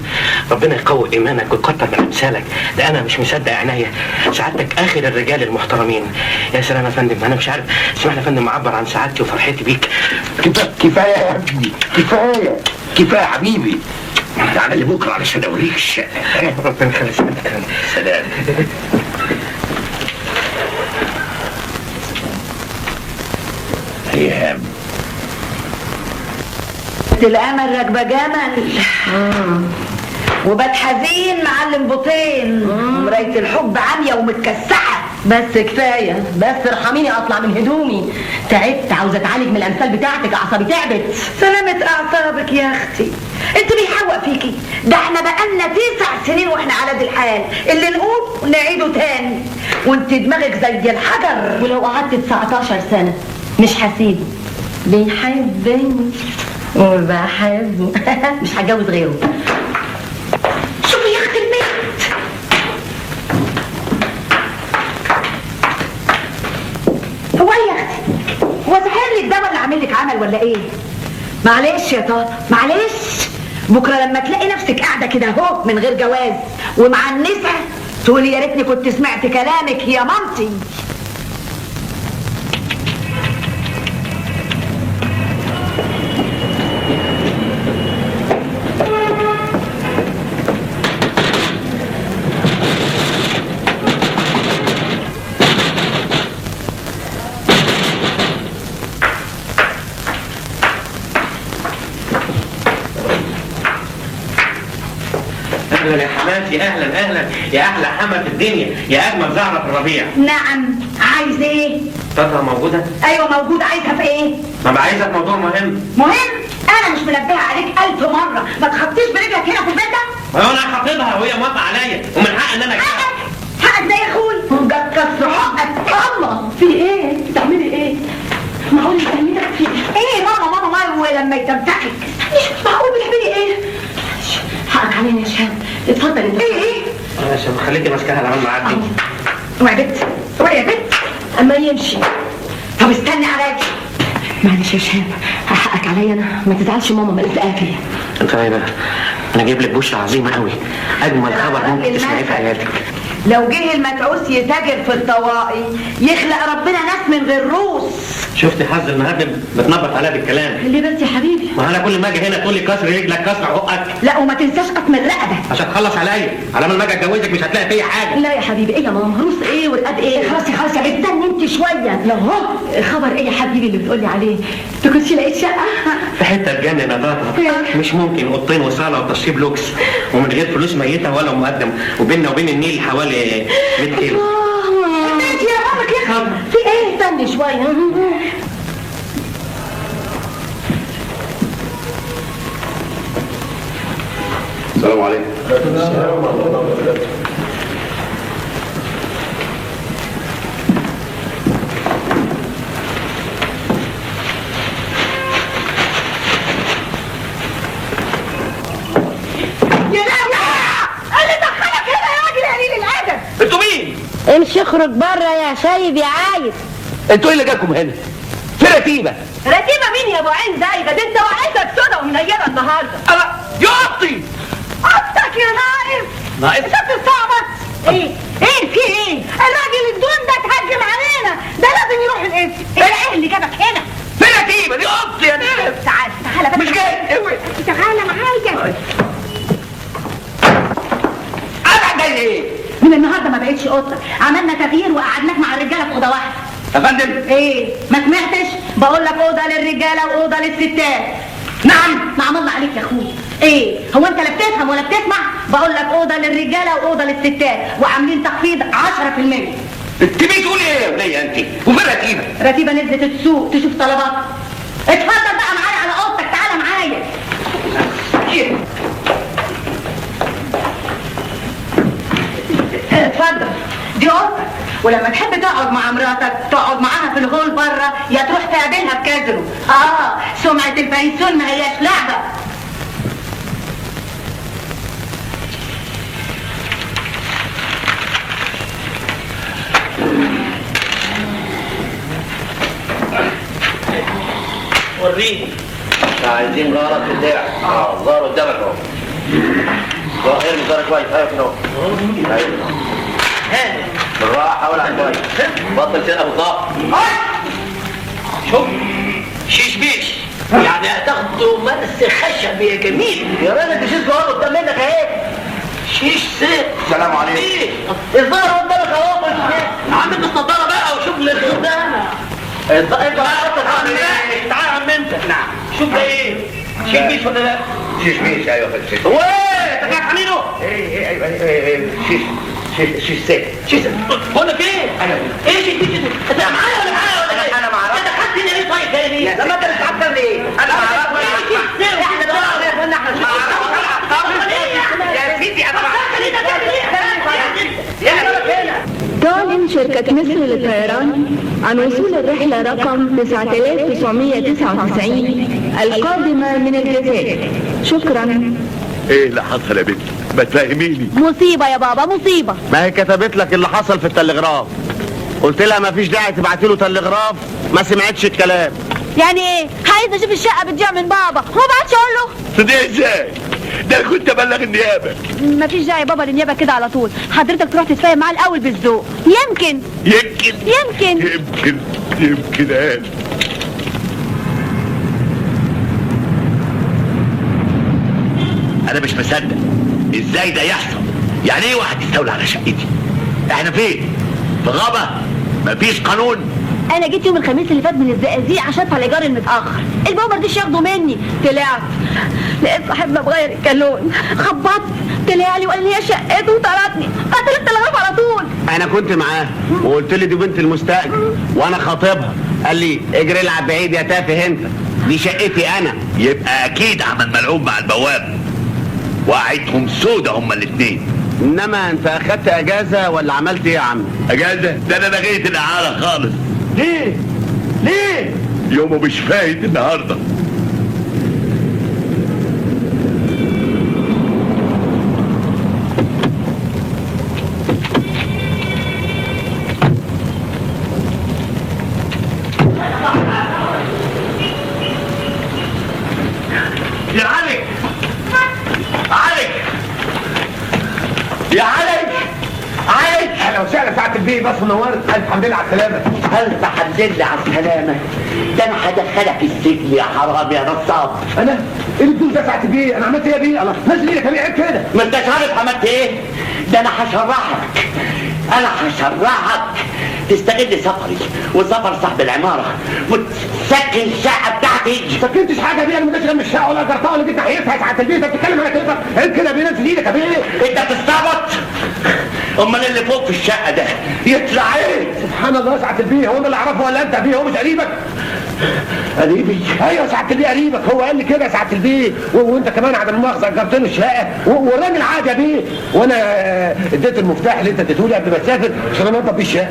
Speaker 1: ربنا يقوي ايمانك ويكتر من امثالك. ده انا مش مصدق عينيا. سعادتك اخر الرجال المحترمين. يا سلام يا فندم، انا مش عارف اسمح لي يا فندم اعبر عن سعادتي وفرحتي بيك.
Speaker 15: كفاية يا ابني، كفاية كفاية حبيبي. تعالى لي بكرة علشان اوريك الشقة.
Speaker 1: ربنا يخلي سعادتك.
Speaker 15: سلام. ريهام
Speaker 3: الامل راكبه جمل وبات حزين معلم بطين ومرايه الحب عاميه ومتكسعه.
Speaker 10: بس كفايه، بس ارحميني اطلع من هدومي. تعبت، عاوزه اتعالج من الامثال بتاعتك، اعصابي تعبت.
Speaker 3: سلامة اعصابك يا اختي، انت بيحوق فيكي. ده احنا بقالنا 9 سنين واحنا على دي الحال، اللي نقول نعيده تاني، وانت دماغك زي الحجر.
Speaker 10: ولو قعدت 19 سنه مش هسيبه. بيحبني وبحبه. مش هتجوز غيره.
Speaker 3: شوفي يا اختي البيت. هو ايه يا اختي؟ هو سحر لك ده ولا عامل لك عمل ولا ايه؟ معلش يا طاطا معلش، بكره لما تلاقي نفسك قاعده كده اهو من غير جواز ومعنسه تقولي يا ريتني كنت سمعت كلامك يا مامتي.
Speaker 1: اهلا يا حماتي، اهلا اهلا يا احلى حما في الدنيا، يا اجمل زهره في الربيع.
Speaker 3: نعم، عايز ايه؟
Speaker 1: طنطا موجوده؟
Speaker 3: ايوه موجود. عايزها في ايه؟
Speaker 1: ما عايزه في موضوع مهم.
Speaker 3: مهم؟ انا مش منبهه عليك 1000 مره ما تخطيش برجلك هنا في البيت ده.
Speaker 1: ما هو انا خاطبها وهي موافقه عليا ومن حق ان انا
Speaker 3: حقك ده يا اخوي، جت كسر حقك. الله، في ايه؟ بتعملي ايه؟ معقول بتعملي في ايه؟ ماما ولما يتمسحك معقول بتعملي ايه؟ حقك علينا يا شهاب، اتفضل انت. ايه؟
Speaker 1: يا شهاب خليكي ماسكاها العمال معدي.
Speaker 3: اوعي يا بت، اوعي يا بت اما يمشي. طب استني عليا. معلش يا شهاب، حقك عليا انا، ما تزعلش ماما ملزقاكي.
Speaker 1: طيب انا جايب لك بشرة عظيمة قوي، اجمل خبر ممكن تسمعيه في حياتك.
Speaker 3: لو جه المتعوس يتاجر في الطواقي يخلق ربنا ناس من غير روس.
Speaker 1: شفتي حظ النهارده بتنبط عليها بالكلام.
Speaker 3: ليه بس يا حبيبي؟
Speaker 1: ما انا كل ما اجي هنا تقول لي كسر رجلك كسر عقك.
Speaker 3: لا وما تنساش قطم الرقبه
Speaker 1: عشان تخلص عليا، على ما اجي اتجوزك مش هتلاقي فيا حاجه.
Speaker 3: لا يا حبيبي، ايه يا ماما؟ روس ايه ورقاب ايه؟ خلاص يا بنت استني انت شويه. لا اهو خبر ايه يا حبيبي اللي بتقولي عليه؟ تكونش لقيت شقه
Speaker 1: في حته تجنن يا طاطا، مش ممكن اوضتين وصاله وتشطيب لوكس ومن غير فلوس ميته ولا مقدم، وبيننا وبين النيل حوالي 100 كيلو.
Speaker 3: ماشي يا ماما كده. في ايه؟ استني شويه.
Speaker 9: السلام عليكم.
Speaker 3: يا لهوي، اللي دخلك هنا يا راجل يا قليل الادب.
Speaker 1: انتوا مين؟
Speaker 10: امشي اخرج بره يا سايب يا عايز.
Speaker 5: انتوا ايه اللي جابكم هنا؟ في رتيبه.
Speaker 3: رتيبه مين يا ابو عين زايغه؟ ده انت وعيتك سودا ومنيره النهارده.
Speaker 1: يا اختي
Speaker 3: اختك يا ناقص. انت بتستعبط. ايه في ايه؟ الراجل الدون ده اتهجم علينا، ده لازم يروح القسم. ايه اللي جابك هنا؟
Speaker 1: في رتيبه دي اختي يا ناس.
Speaker 3: تعالى بس.
Speaker 1: مش جاي. اوعي
Speaker 3: تعالى معايا.
Speaker 1: انا جاي ايه؟
Speaker 3: من النهارده ما بقتش قطه، عملنا تغيير وقعدناك مع الرجاله في اوضه واحده.
Speaker 1: يا فندم
Speaker 3: ايه؟ ما سمعتش؟ بقول لك اوضه للرجاله واوضه للستات. نعم الله عليك يا اخويا. ايه هو انت لا بتفهم ولا بتسمع؟ بقول لك اوضه للرجاله واوضه للستات وعاملين تخفيض 10%.
Speaker 1: انت بتقولي ايه يا وليه انت؟ وفين رتيبه؟
Speaker 3: رتيبه نزلت السوق تشوف طلباتها. اتفضل بقى معايا على اوضتك، تعالى معايا. اتفضل، دي اوضتك، ولما تحب تقعد مع مراتك تقعد معاها في الهول بره، يا تروح تقابلها بكازرو. سمعة الفيسون ما هياش لعبة.
Speaker 1: وريني.
Speaker 2: عايزين غارة في الدرع. غار قدامك اهو. ظاهر مزار كويس. ايوه كده اهو. ايوه بالراحة ولا كويس. بطل سنة بالظبط.
Speaker 1: شوف شيش يعني هتاخدوا مرس خشب يا جميل.
Speaker 2: يا راجل دي شيش جوه قدام منك اهي.
Speaker 1: شيش سيف.
Speaker 2: السلام عليكم.
Speaker 1: ايه؟
Speaker 2: الظاهر قدامك اهو.
Speaker 1: عم النضاره بقى وشوف اللي قدامك.
Speaker 2: انت تعالى
Speaker 1: يا عم انت. نعم. شوف ده ايه؟ شيش ولا لا؟
Speaker 2: شيش ايوه شيش.
Speaker 1: هو ايه؟ انت قاعد عاملينه؟
Speaker 2: ايه شيش سيف.
Speaker 1: بقول لك ايه؟ ايه شيش انت معايا ولا جاي؟
Speaker 2: انا معاك.
Speaker 1: انت خدتني ليه طيب جاي ليه؟
Speaker 2: لما انت بتعبر ليه؟ انا معاك.
Speaker 1: احنا
Speaker 2: يا سيدي انا
Speaker 16: تعلن شركة مصر للطيران عن وصول الرحلة رقم 9999 القادمة من الجزائر. شكرا.
Speaker 15: ايه اللي حصل يا بنتي؟ ما تفهميني.
Speaker 10: مصيبة يا بابا، مصيبة.
Speaker 2: ما هي كتبت لك اللي حصل في التلغراف. قلت لها ما فيش داعي تبعتي له تلغراف، ما سمعتش الكلام.
Speaker 10: يعني ايه؟ عايز اشوف الشقة بتضيع من بابا، هو بعتش اقول له؟
Speaker 15: تضيع ازاي؟ ده أنا كنت ابلغ النيابه.
Speaker 16: مفيش داعي بابا للنيابه كده على طول، حضرتك تروح تتفاهم معاه الاول بالذوق. يمكن
Speaker 15: قال. انا مش مصدق ازاي ده يحصل. يعني ايه واحد يستولى على شقتي؟ احنا فين؟ في غابه؟ مفيش قانون.
Speaker 16: انا جيت يوم الخميس اللي فات من الزقازيق عشان ادفع الايجار المتاخر، البابا مرضيش ياخده مني. طلعت لقيت صاحبنا بغير الكالون، خبطت طلع لي وقال لي هي شقته وطردني، قتلت التلغراف على طول.
Speaker 5: انا كنت معاه وقلت له دي بنت المستاجر وانا خاطبها، قال لي اجري العب بعيد يا تافه انت، دي شقتي انا.
Speaker 15: يبقى اكيد عمل ملعوب مع البواب، وقعتهم سودة هما الاتنين.
Speaker 5: انما انت اخدت اجازه ولا عملت ايه يا عم؟
Speaker 15: اجازه؟ ده انا لغيت الاعاره خالص. ليه؟ يومه مش فايت النهارده. يا علي، يا علي،
Speaker 5: اهلا وسهلا سعاده البيه، بس منورت. الف حمد لله على السلامه.
Speaker 14: الف حمد لله على السلامه. ده انا هدخلك السجن يا حرام يا نصاب.
Speaker 5: انا ايه اللي بتقول ده سعاده البيه؟ انا عملت ايه يا بيه؟ الله نزل ايدك يا بيه، عيب كده.
Speaker 14: ما انتش عارف عملت ايه؟ ده انا هشرحك، تستغل سفري وسفر صاحب العماره وتسكن الشقه بتاعتي.
Speaker 5: سكنتش حاجه يا بيه، انا ما جيتش جنب الشقه ولا جرتها ولا جيت ناحيتها. سعاده البيه انت بتتكلم على كده؟ عيب كده يا بيه، نزل ايدك يا بيه.
Speaker 14: انت بتستعبط؟ امال اللي فوق في الشقه ده يطلع ايه؟
Speaker 5: سبحان الله يا سعاده البيه، هو انا اللي اعرفه ولا انت يا بيه؟ هو مش قريبك؟
Speaker 14: قريبي؟
Speaker 5: ايوه سعاده البيه قريبك، هو قال لي كده يا سعاده البيه. وانت كمان عدم المؤاخذه جبت له الشقه والراجل عادي يا بيه، وانا اديت المفتاح اللي انت اديته لي قبل ما تسافر عشان انا انضف بيه الشقه.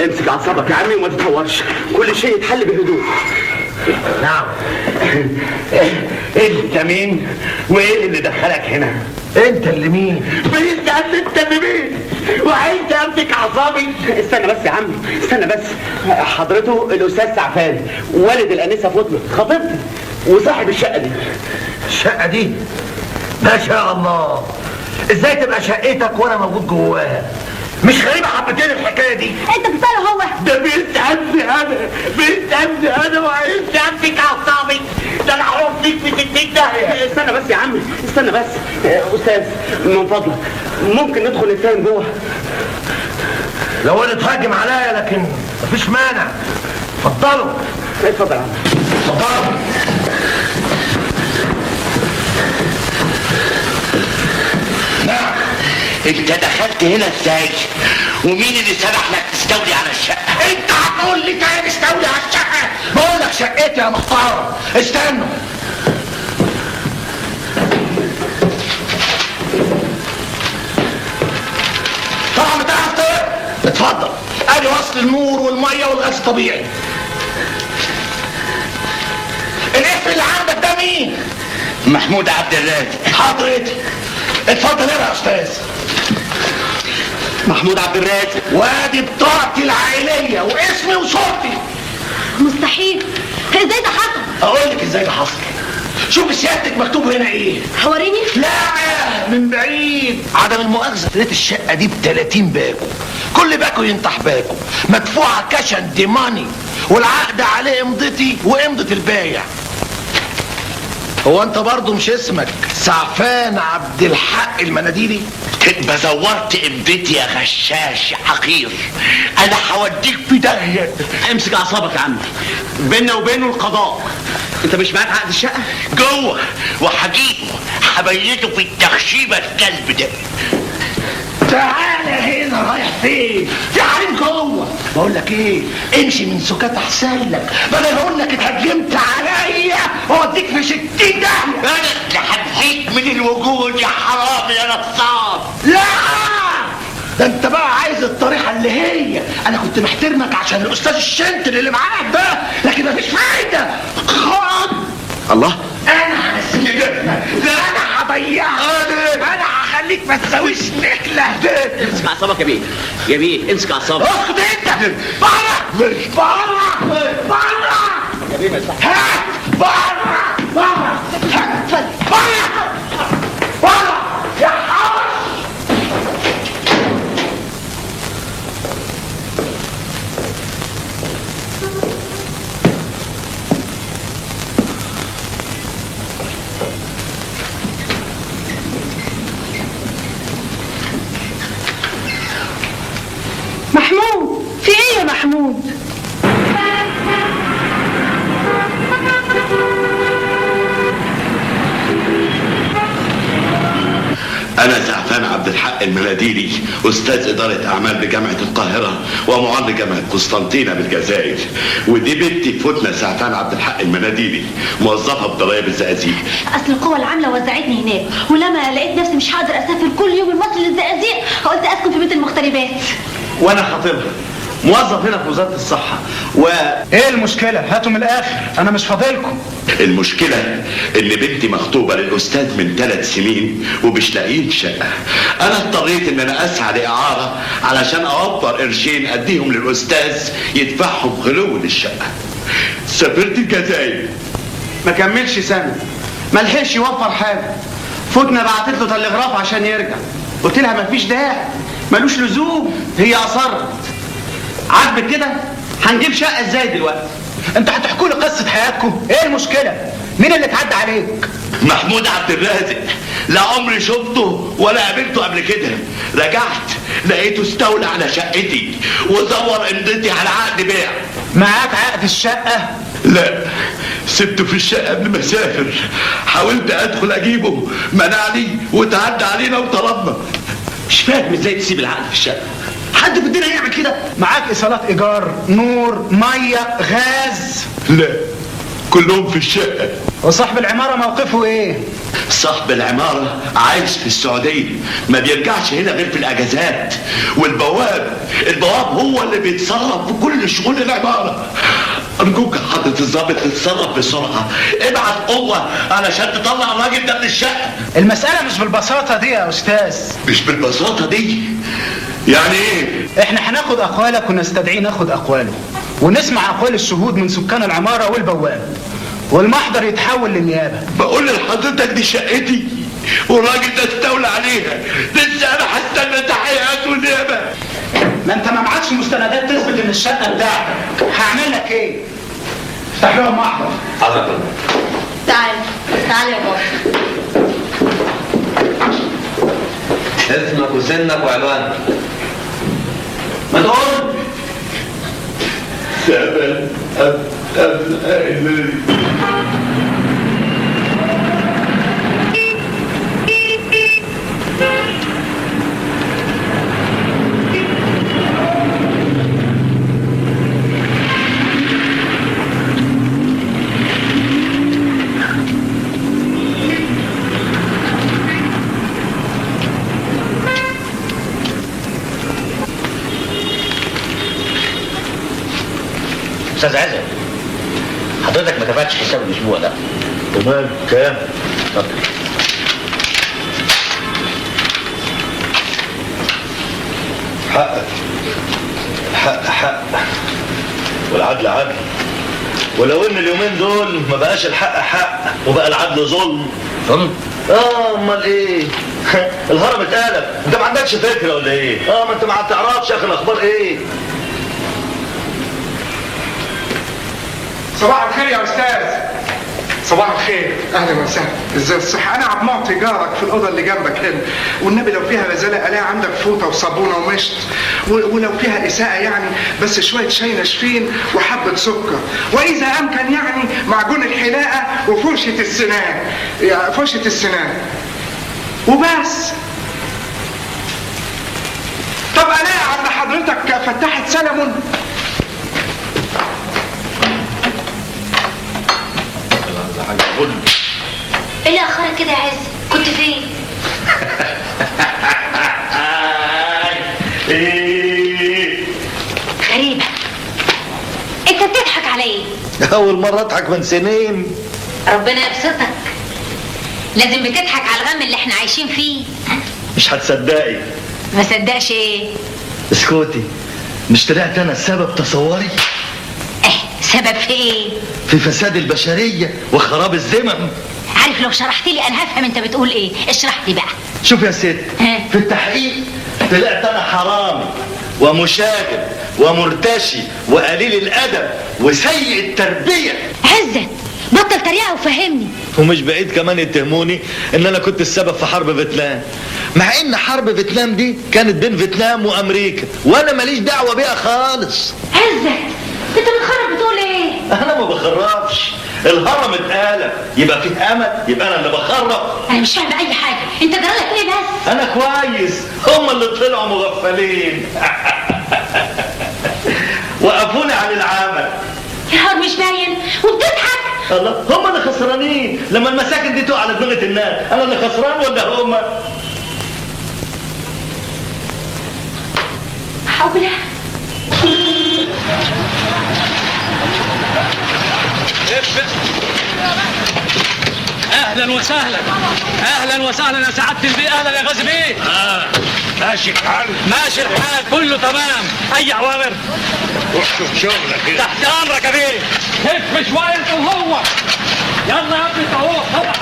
Speaker 14: امسك اعصابك يا عمي وما تتهورش، كل شيء يتحل بهدوء.
Speaker 15: نعم. انت مين؟ وايه اللي دخلك هنا؟
Speaker 5: انت اللي مين؟
Speaker 14: انت اللي مين؟ وعايز امسك اعصابي؟ استنى بس يا عمي، استنى بس. حضرته الاستاذ سعفان والد الانسه فاطمه خطيبتي وصاحب الشقه دي.
Speaker 5: الشقه دي؟ ما شاء الله، ازاي تبقى شقتك وانا موجود جواها؟ مش غريبه حبتين الحكايه دي؟
Speaker 16: انت بتساله هو؟
Speaker 14: ده بنت عمي انا وعايز امسك اعصابي. ده انا هروح فيك في 60 داهيه. استنى بس يا عمي، استنى بس. استاذ من فضلك ممكن ندخل نتفاهم جوه؟
Speaker 5: لو انا تهاجم عليا لكن مفيش مانع. اتفضلوا.
Speaker 14: اتفضل يا عم.
Speaker 5: اتفضلوا.
Speaker 15: نعم. انت دخلت هنا ازاي؟ ومين اللي سمح لك تستولي على الشقه؟
Speaker 5: انت هتقول لي جاي مستولي على الشقه؟ بقول لك شقتي يا محترم. استنوا. طبعا بتعرف تقرا؟ اتفضل. ادي وصل النور والميه والغاز الطبيعي. الاسم اللي عندك ده مين؟
Speaker 15: محمود عبد الرازق.
Speaker 5: حضرتك. اتفضل اقرا يا استاذ.
Speaker 14: محمود عبد الرازق.
Speaker 5: وادي بطاقتي العائليه واسمي وصورتي.
Speaker 16: مستحيل، ازاي ده حصل؟
Speaker 5: اقول لك ازاي ده حصل. شوف سيادتك مكتوب هنا ايه؟
Speaker 16: حوريني؟
Speaker 5: لا من بعيد. عدم المؤاخذه لقيت الشقه دي ب30 باكو، كل باكو ينطح باكو، مدفوعه كاشن دي ماني، والعقد عليه امضتي وامضه البايع. هو انت برضه مش اسمك سعفان عبد الحق المناديلي؟
Speaker 15: تبقى زورت امضتي يا غشاش يا حقير. انا هوديك في داهيه.
Speaker 14: امسك اعصابك يا عم، بيننا وبينه القضاء. انت مش معاك عقد الشقه؟
Speaker 15: جوه، وهجيبه هبيته في التخشيبه الكلب ده.
Speaker 5: تعالى هنا. رايح فين؟ في حريم جوه. بقول لك ايه، امشي من سكات احسن لك، بدل اقول لك اتهجمت عليا واوديك في 60 داهيه.
Speaker 15: انا اللي هنهيك من الوجود يا حرام يا نصاب.
Speaker 5: لا ده انت بقى عايز الطريحه اللي هي. انا كنت محترمك عشان الاستاذ الشنتل اللي معاك ده، لكن مفيش فايده. خد
Speaker 15: الله.
Speaker 5: انا هسلمك. لا انا هضيعك. انا هخليك
Speaker 14: يخليك ما تسويش نكله.
Speaker 9: امسك اعصابك يا بيه، يا بيه امسك اعصابك.
Speaker 14: اسكت انت. بره مش بره بره
Speaker 9: يا بيه ما يصحش.
Speaker 14: ها بره بره بره بره يا حوش.
Speaker 3: محمود في ايه يا محمود؟
Speaker 8: أنا زعفان عبد الحق المناديلي، أستاذ إدارة أعمال بجامعة القاهرة ومعلم جامعة قسطنطينة بالجزائر، ودي بنتي فتنة زعفان عبد الحق المناديلي، موظفة بضرايب الزقازيق.
Speaker 16: اصل القوى العامله وزعتني هناك، ولما لقيت نفسي مش هقدر اسافر كل يوم المصري للزقازيق قلت اسكن في بيت المغتربات.
Speaker 14: وانا خطيبها موظف هنا في وزارة الصحة.
Speaker 7: ايه المشكلة؟ هاتوا من الاخر، انا مش فاضلكم.
Speaker 8: المشكلة ان بنتي مخطوبة للاستاذ من 3 سنين ومش لاقيين شقة. انا اضطريت ان انا اسعى لاعارة علشان اوفر قرشين اديهم للاستاذ يدفعهم خلو للشقة. سافرت الجزائر
Speaker 14: ما كملش سنة، ما لحقش يوفر حاجة. فتنة بعتت له تلغراف عشان يرجع، قلت لها مفيش داعي، ملوش لزوم، هي اصرت. عاجبك كده؟ هنجيب شقة ازاي دلوقتي؟
Speaker 7: انتوا هتحكوا لي قصة حياتكم؟ ايه المشكلة؟ مين اللي اتعدى عليك؟
Speaker 8: محمود عبد الرازق، لا عمري شفته ولا قابلته قبل كده. رجعت لقيته استولى على شقتي وزور امضتي على عقد بيع.
Speaker 7: معاك عقد الشقة؟
Speaker 8: لا، سبته في الشقة قبل ما اسافر. حاولت ادخل اجيبه، منعني وتعدى علينا وطردنا.
Speaker 14: مش فاهم ازاي تسيب العقد في الشقة؟ حد في الدنيا يعمل كده؟
Speaker 7: معاك ايصالات ايجار، نور، مية، غاز؟
Speaker 8: لا، كلهم في الشقة.
Speaker 7: وصاحب العمارة موقفه ايه؟
Speaker 8: صاحب العمارة عايش في السعودية، ما بيرجعش هنا غير في الاجازات. والبواب هو اللي بيتصرف في كل شغل العمارة. ارجوك يا حضرة الضابط تتصرف بسرعة، ابعت قوة علشان تطلع الراجل ده من الشقة.
Speaker 7: المسألة مش بالبساطة دي يا استاذ.
Speaker 8: مش بالبساطة دي؟ يعني ايه؟
Speaker 7: احنا هناخد اقوالك ونستدعي ناخد اقواله، ونسمع اقوال الشهود من سكان العمارة والبواب، والمحضر يتحول للنيابة.
Speaker 8: بقول لحضرتك دي شقتي والراجل ده استولى عليها، لسه انا هستنى تحقيقات والنيابة.
Speaker 7: ما انت ما معكش مستندات تثبت ان الشقة بتاعتك، هعمل لك ايه؟ افتح لهم محضر.
Speaker 8: حضرتك
Speaker 16: تعال يا بابا.
Speaker 17: اسمك وسنك وعنوانك.
Speaker 8: ما تقول سبب
Speaker 15: استاذ عزت، حضرتك ما دفعتش حساب الاسبوع ده.
Speaker 8: تمام، كام؟
Speaker 15: اتفضل.
Speaker 8: حقك، حق والعدل عدل، ولو ان اليومين دول ما بقاش الحق حق وبقى العدل ظلم.
Speaker 15: ظلم؟
Speaker 8: امال ايه؟ الهرم اتقلب. انت ما عندكش فكره ولا ايه؟ ما انت ما تعرفش يا اخي الاخبار ايه.
Speaker 18: صباح الخير يا استاذ. صباح الخير، اهلا وسهلا. ازاي الصحه؟ انا عبد معطي جارك في الاوضه اللي جنبك هنا، والنبي لو فيها رزاله الاقي عندك فوطه وصابونه ومشط، ولو فيها اساءه يعني بس شويه شاي ناشفين وحبه سكر، واذا امكن يعني معجون الحلاقه وفرشه السنان، يعني فرشه السنان وبس. طب الاقي عند حضرتك فتحة سلمون؟
Speaker 16: ايه اللي اخرك كده يا عز؟ كنت فين؟ غريبة، انت بتضحك على ايه؟
Speaker 8: اول مرة اضحك من سنين.
Speaker 11: ربنا يبسطك. لازم بتضحك على الغم اللي احنا عايشين فيه.
Speaker 8: مش هتصدقي.
Speaker 11: ما صدقش ايه؟
Speaker 8: اسكتي. مش طلعت انا السبب؟ تصوري.
Speaker 11: سبب في ايه؟
Speaker 8: في فساد البشريه وخراب الزمن.
Speaker 11: عارف لو شرحت لي انا هفهم انت بتقول ايه. اشرح لي بقى.
Speaker 8: شوف يا ست، في التحقيق طلعت انا حرامي ومشاغب ومرتشي وقليل الادب وسيء التربيه.
Speaker 11: عزت بطل تريقه وفهمني.
Speaker 8: ومش بعيد كمان يتهموني ان انا كنت السبب في حرب فيتنام، مع ان حرب فيتنام دي كانت بين فيتنام وامريكا وانا ماليش دعوه بيها خالص.
Speaker 11: عزت انت بتخرب بتقول ايه؟
Speaker 8: انا ما بخربش، الهرم اتقلب، يبقى فيه امل، يبقى انا اللي بخرب.
Speaker 11: انا مش فاهمه اي حاجه، انت جرالك ايه بس؟
Speaker 8: انا كويس، هم اللي طلعوا مغفلين. وقفوني عن العمل.
Speaker 11: يا نهار مش باين وبتضحك.
Speaker 8: الله، هم اللي خسرانين لما المساكن دي تقع على دماغ الناس. انا اللي خسران ولا هم؟
Speaker 11: حولها.
Speaker 19: اهلا وسهلا. اهلا وسهلا يا سعاده البيه. اهلا يا غازي بيه.
Speaker 15: ماشي الحال؟
Speaker 19: ماشي الحال كله تمام. اي اوامر؟
Speaker 15: روح شوف شغلك كده.
Speaker 19: تحت امرك يا بيه. كيف شويه انت وهو. يلا يا ابني اهو طبعا.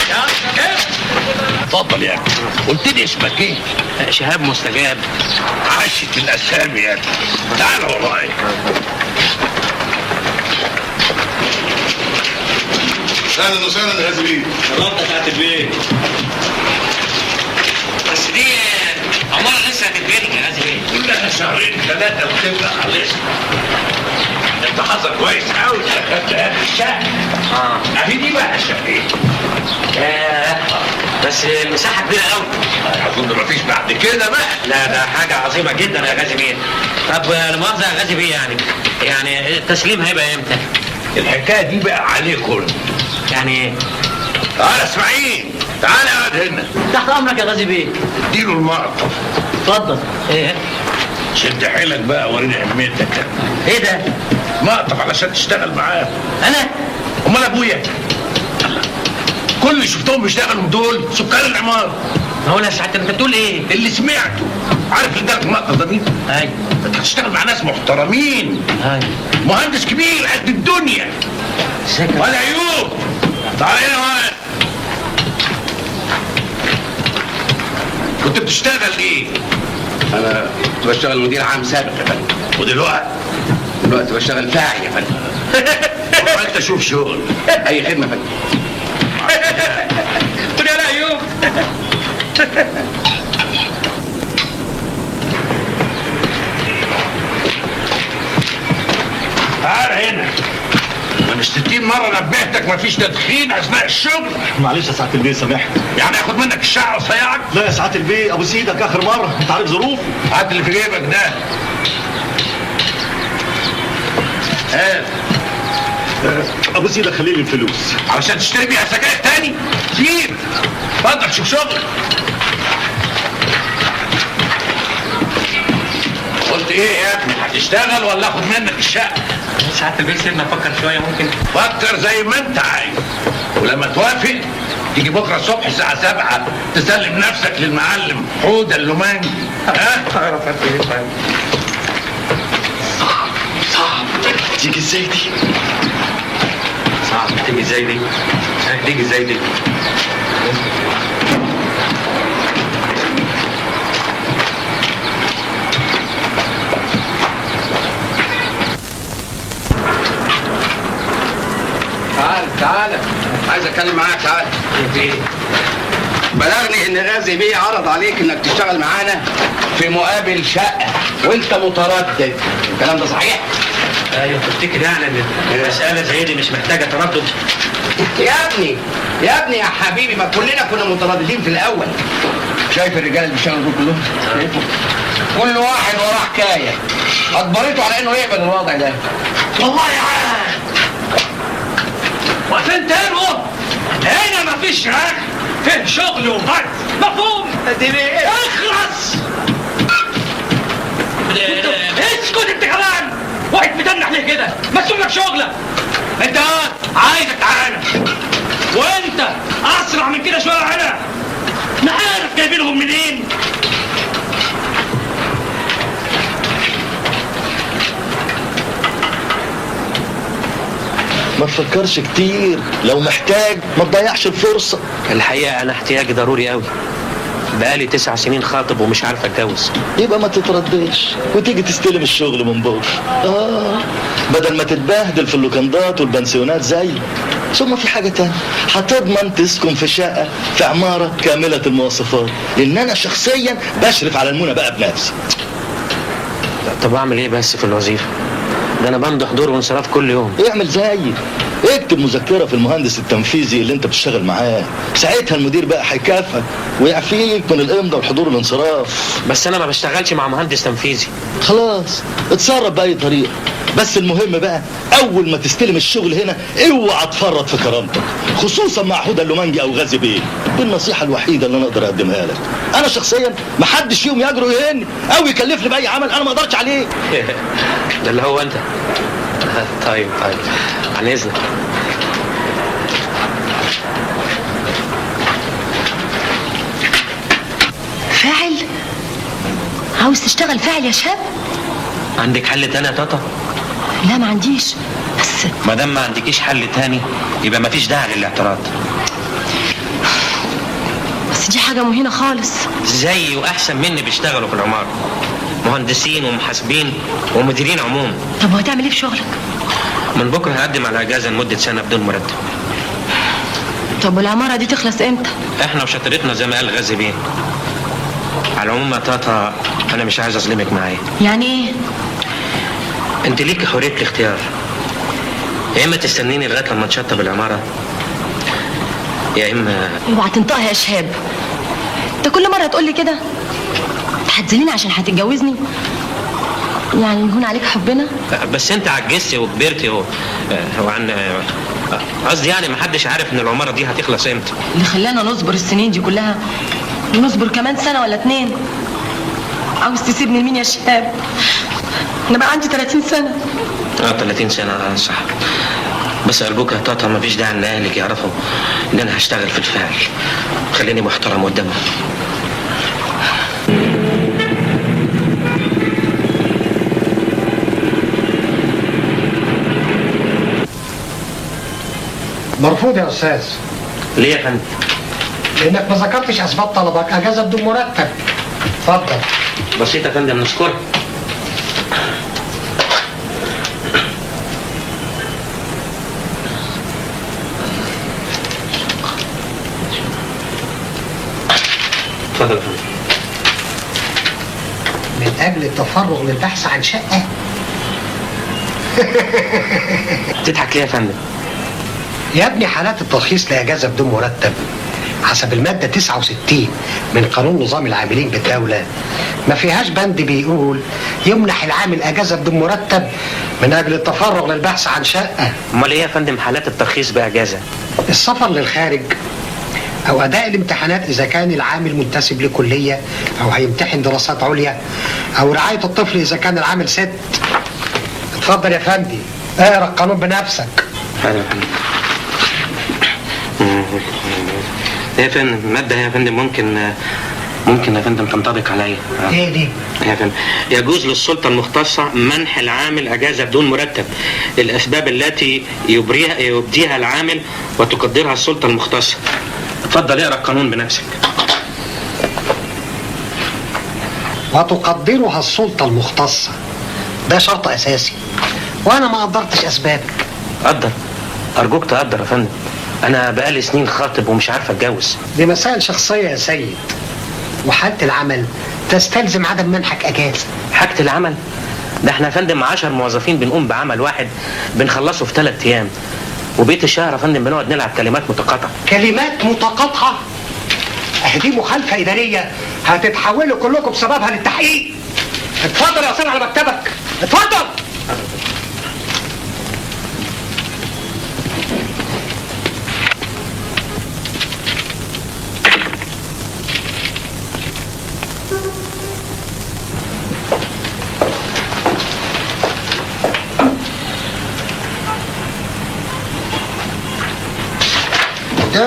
Speaker 19: يا كيف؟
Speaker 15: اتفضل يا ابني. قلت لي اسمك ايه؟
Speaker 1: شهاب مستجاب.
Speaker 15: عاشت الاسامي يا ابني. تعال ورايا.
Speaker 8: اهلا وسهلا يا غازي بيه.
Speaker 19: شرفت يا سعاده البيه.
Speaker 9: بس دي عمارة لسه هتتبني يا غازي بيه.
Speaker 15: كلها شهرين ثلاثة وتبقى خلصت. انت حظك كويس قوي خدت هذه الشقة. اهي دي بقى شقتين.
Speaker 1: بس المساحة كبيرة قوي.
Speaker 15: اظن مفيش بعد كده بقى.
Speaker 1: لا ده حاجة عظيمة جدا يا غازي بيه. طب لا مؤاخذة يا غازي بيه، يعني التسليم هيبقى امتى؟
Speaker 15: الحكاية دي بقى عليكم.
Speaker 1: يعني ايه؟
Speaker 15: تعال اسماعيل، تعال اقعد هنا.
Speaker 1: تحت امرك يا غازي بيه.
Speaker 15: اديله المقطف.
Speaker 1: اتفضل. ايه؟
Speaker 15: شد حيلك بقى وريني همتك.
Speaker 1: ايه ده؟
Speaker 15: مقطف علشان تشتغل معاه.
Speaker 1: انا؟
Speaker 15: امال ابويا؟ كل اللي شفتهم بيشتغلوا دول سكان العمارة.
Speaker 1: هو يا سعادة انت بتقول ايه؟
Speaker 15: اللي سمعته. عارف اللي ادالك المقطف ده مين؟
Speaker 1: ايوه.
Speaker 15: انت هتشتغل مع ناس محترمين.
Speaker 1: ايوه.
Speaker 15: مهندس كبير قد الدنيا. ولا عيوب. تعال هنا وقت. كنت بتشتغل ايه؟
Speaker 9: انا كنت بشتغل مدير عام سابق يا فندم.
Speaker 15: ودلوقتي
Speaker 9: بشتغل فاعل يا فندم.
Speaker 15: انت شوف شغل.
Speaker 9: اي خدمه يا فندم.
Speaker 19: قول يا ايوب.
Speaker 15: تعال هنا. من 60 مرة نبهتك مفيش تدخين أثناء الشغل.
Speaker 8: معلش يا سعاده البيه سامحني.
Speaker 15: يعني آخد منك الشعر وصيعك؟
Speaker 8: لا يا سعاده البيه، ابو سيدك اخر مره، انت عارف ظروف.
Speaker 15: هات اللي في جيبك ده.
Speaker 8: ابو سيدك خلي لي الفلوس
Speaker 15: علشان تشتري بيها سجاير تاني. جيب. اتفضل شوف شغل. قلت ايه يا ابني؟ هتشتغل ولا اخد منك الشقه؟
Speaker 1: سعاده البيه سيبنا نفكر شويه ممكن.
Speaker 15: فكر زي ما انت عايز، ولما توافق تيجي بكره الصبح الساعه 7 تسلم نفسك للمعلم حوده اللوماني.
Speaker 8: صعب تيجي ازاي دي؟
Speaker 1: صعب تيجي ازاي دي؟ تيجي ازاي دي؟
Speaker 9: تعال عايز اتكلم معاك. تعال. بلغني ان غازي بيه عرض عليك انك تشتغل معانا في مقابل شقه وانت متردد. الكلام ده صحيح؟
Speaker 1: ايوه. تفتكر يعني ان المساله زي دي مش محتاجه تردد؟
Speaker 9: يا ابني يا حبيبي، ما كلنا كنا مترددين في الاول. شايف الرجال اللي بيشتغلوا دول كلهم؟ شايفهم؟ كل واحد وراه حكايه اجبرته على انه يقبل الوضع ده.
Speaker 19: والله يا عاد واقفين تانوا هنا مفيش رغي، فيه شغل وغرب. مفهوم؟ اخلص. اسكت انت كمان. واحد متنح ليه كده؟ مسؤول لك شغلك. انت عايزك تعالى. وانت اسرع من كده شويه يا علا. انا عارف جايبينهم منين.
Speaker 8: ما تفكرش كتير، لو محتاج ما تضيعش الفرصة.
Speaker 1: الحقيقة أنا احتياجي ضروري قوي. بقالي 9 سنين خاطب ومش عارف أتجوز.
Speaker 8: يبقى ما تترددش وتيجي تستلم الشغل من بكرة. بدل ما تتبهدل في اللوكندات والبنسيونات زي. ثم في حاجة تانية، هتضمن تسكن في شقة في عمارة كاملة المواصفات، لأن أنا شخصيا بشرف على المنى بقى بنفسي.
Speaker 1: طب أعمل إيه بس في الوظيفة؟ ده أنا بمضي حضور وانصراف كل يوم.
Speaker 8: اعمل زيي، اكتب مذكرة في المهندس التنفيذي اللي انت بتشتغل معاه، ساعتها المدير بقى هيكافئك ويعفيك من الامضاء والحضور والانصراف.
Speaker 1: بس انا ما بشتغلش مع مهندس تنفيذي.
Speaker 8: خلاص اتصرف بأي طريقة، بس المهم بقى اول ما تستلم الشغل هنا اوعى تفرط في كرامتك، خصوصا مع حوده اللومانجي او غازي بيه. دي النصيحة الوحيدة اللي انا اقدر اقدمها لك. انا شخصيا محدش فيهم يجرؤ يهني او يكلفني باي عمل انا ما اقدرش عليه.
Speaker 1: ده اللي هو انت. طيب عن اذنك.
Speaker 10: فاعل؟ عاوز تشتغل فاعل يا شاب؟
Speaker 1: عندك حل تاني يا طاطا؟
Speaker 10: لا ما عنديش، بس
Speaker 1: ما دام ما عندكيش حل تاني يبقى ما فيش داعي للاعتراض.
Speaker 10: بس دي حاجة مهينة خالص.
Speaker 1: زيي واحسن مني بيشتغلوا في العمارة، مهندسين ومحاسبين ومديرين عموم.
Speaker 10: طب وهتعمل ايه في شغلك؟
Speaker 1: من بكره هقدم على اجازه لمده سنه بدون مرتب.
Speaker 10: طب والعمارة دي تخلص امتى؟
Speaker 1: احنا وشطرتنا زي ما قال غازي بيه. على العموم يا طاطا انا مش عايز اظلمك معايا.
Speaker 10: يعني ايه؟
Speaker 1: انت ليكي حريه الاختيار، يا اما تستنيني لغايه لما نشطب العماره، يا اما
Speaker 10: اوعى تنطقها يا شهاب. انت كل مره تقول لي كده هتذليني عشان هتتجوزني؟ يعني يهون عليك حبنا؟
Speaker 1: بس انت عجزتي وكبرتي وعن قصدي يعني محدش عارف ان العماره دي هتخلص امتى.
Speaker 10: اللي خلانا نصبر السنين دي كلها ونصبر كمان سنه ولا 2. عاوز تسيبني لمين يا شهاب؟ انا بقى عندي 30 سنه.
Speaker 1: 30 سنه صح. بس ارجوك يا طاطا مفيش داعي ان اهلك يعرفوا ان انا هشتغل في الفعل. خليني محترم قدامهم.
Speaker 20: مرفوض يا استاذ.
Speaker 1: ليه يا فندم؟
Speaker 20: لانك ما ذكرتش اسباب طلبك، اجازه بدون مرتب. اتفضل.
Speaker 1: بسيط يا فندم، نشكرك. اتفضل يا فندم.
Speaker 20: من اجل التفرغ للبحث عن شقه.
Speaker 1: تضحك ليه يا فندم؟
Speaker 20: يا ابني حالات الترخيص لاجازه بدون مرتب حسب الماده 69 من قانون نظام العاملين بالدوله ما فيهاش بند بيقول يمنح العامل اجازه بدون مرتب من اجل التفرغ للبحث عن شقه.
Speaker 1: امال ايه يا فندم حالات الترخيص باجازه؟
Speaker 20: السفر للخارج او اداء الامتحانات اذا كان العامل منتسب لكليه او هيمتحن دراسات عليا، او رعايه الطفل اذا كان العامل ست. اتفضل يا فندي، اقرا القانون بنفسك.
Speaker 1: يا فندم. يا فندم مادة يا فندم ممكن يا فندم تنطبق عليا.
Speaker 20: ايه دي؟
Speaker 1: يا فندم يجوز للسلطة المختصة منح العامل اجازة بدون مرتب الاسباب التي يبديها العامل وتقدرها السلطة المختصة. اتفضل اقرا القانون بنفسك.
Speaker 20: وتقدرها السلطة المختصة، ده شرط اساسي، وانا ما قدرتش اسبابك.
Speaker 1: قدر، ارجوك تقدر يا فندم. انا بقالي سنين خاطب ومش عارف اتجوز.
Speaker 20: دي مسائل شخصية يا سيد، وحالة العمل تستلزم عدم منحك اجازة.
Speaker 1: حاجة العمل؟ ده احنا يا فندم 10 موظفين بنقوم بعمل واحد بنخلصه في 3 ايام، وبقية الشهر يا فندم بنقعد نلعب كلمات متقاطعة.
Speaker 20: كلمات متقاطعة؟ دي مخالفة إدارية هتتحولوا كلكم بسببها للتحقيق. اتفضل يا أستاذ على مكتبك، اتفضل.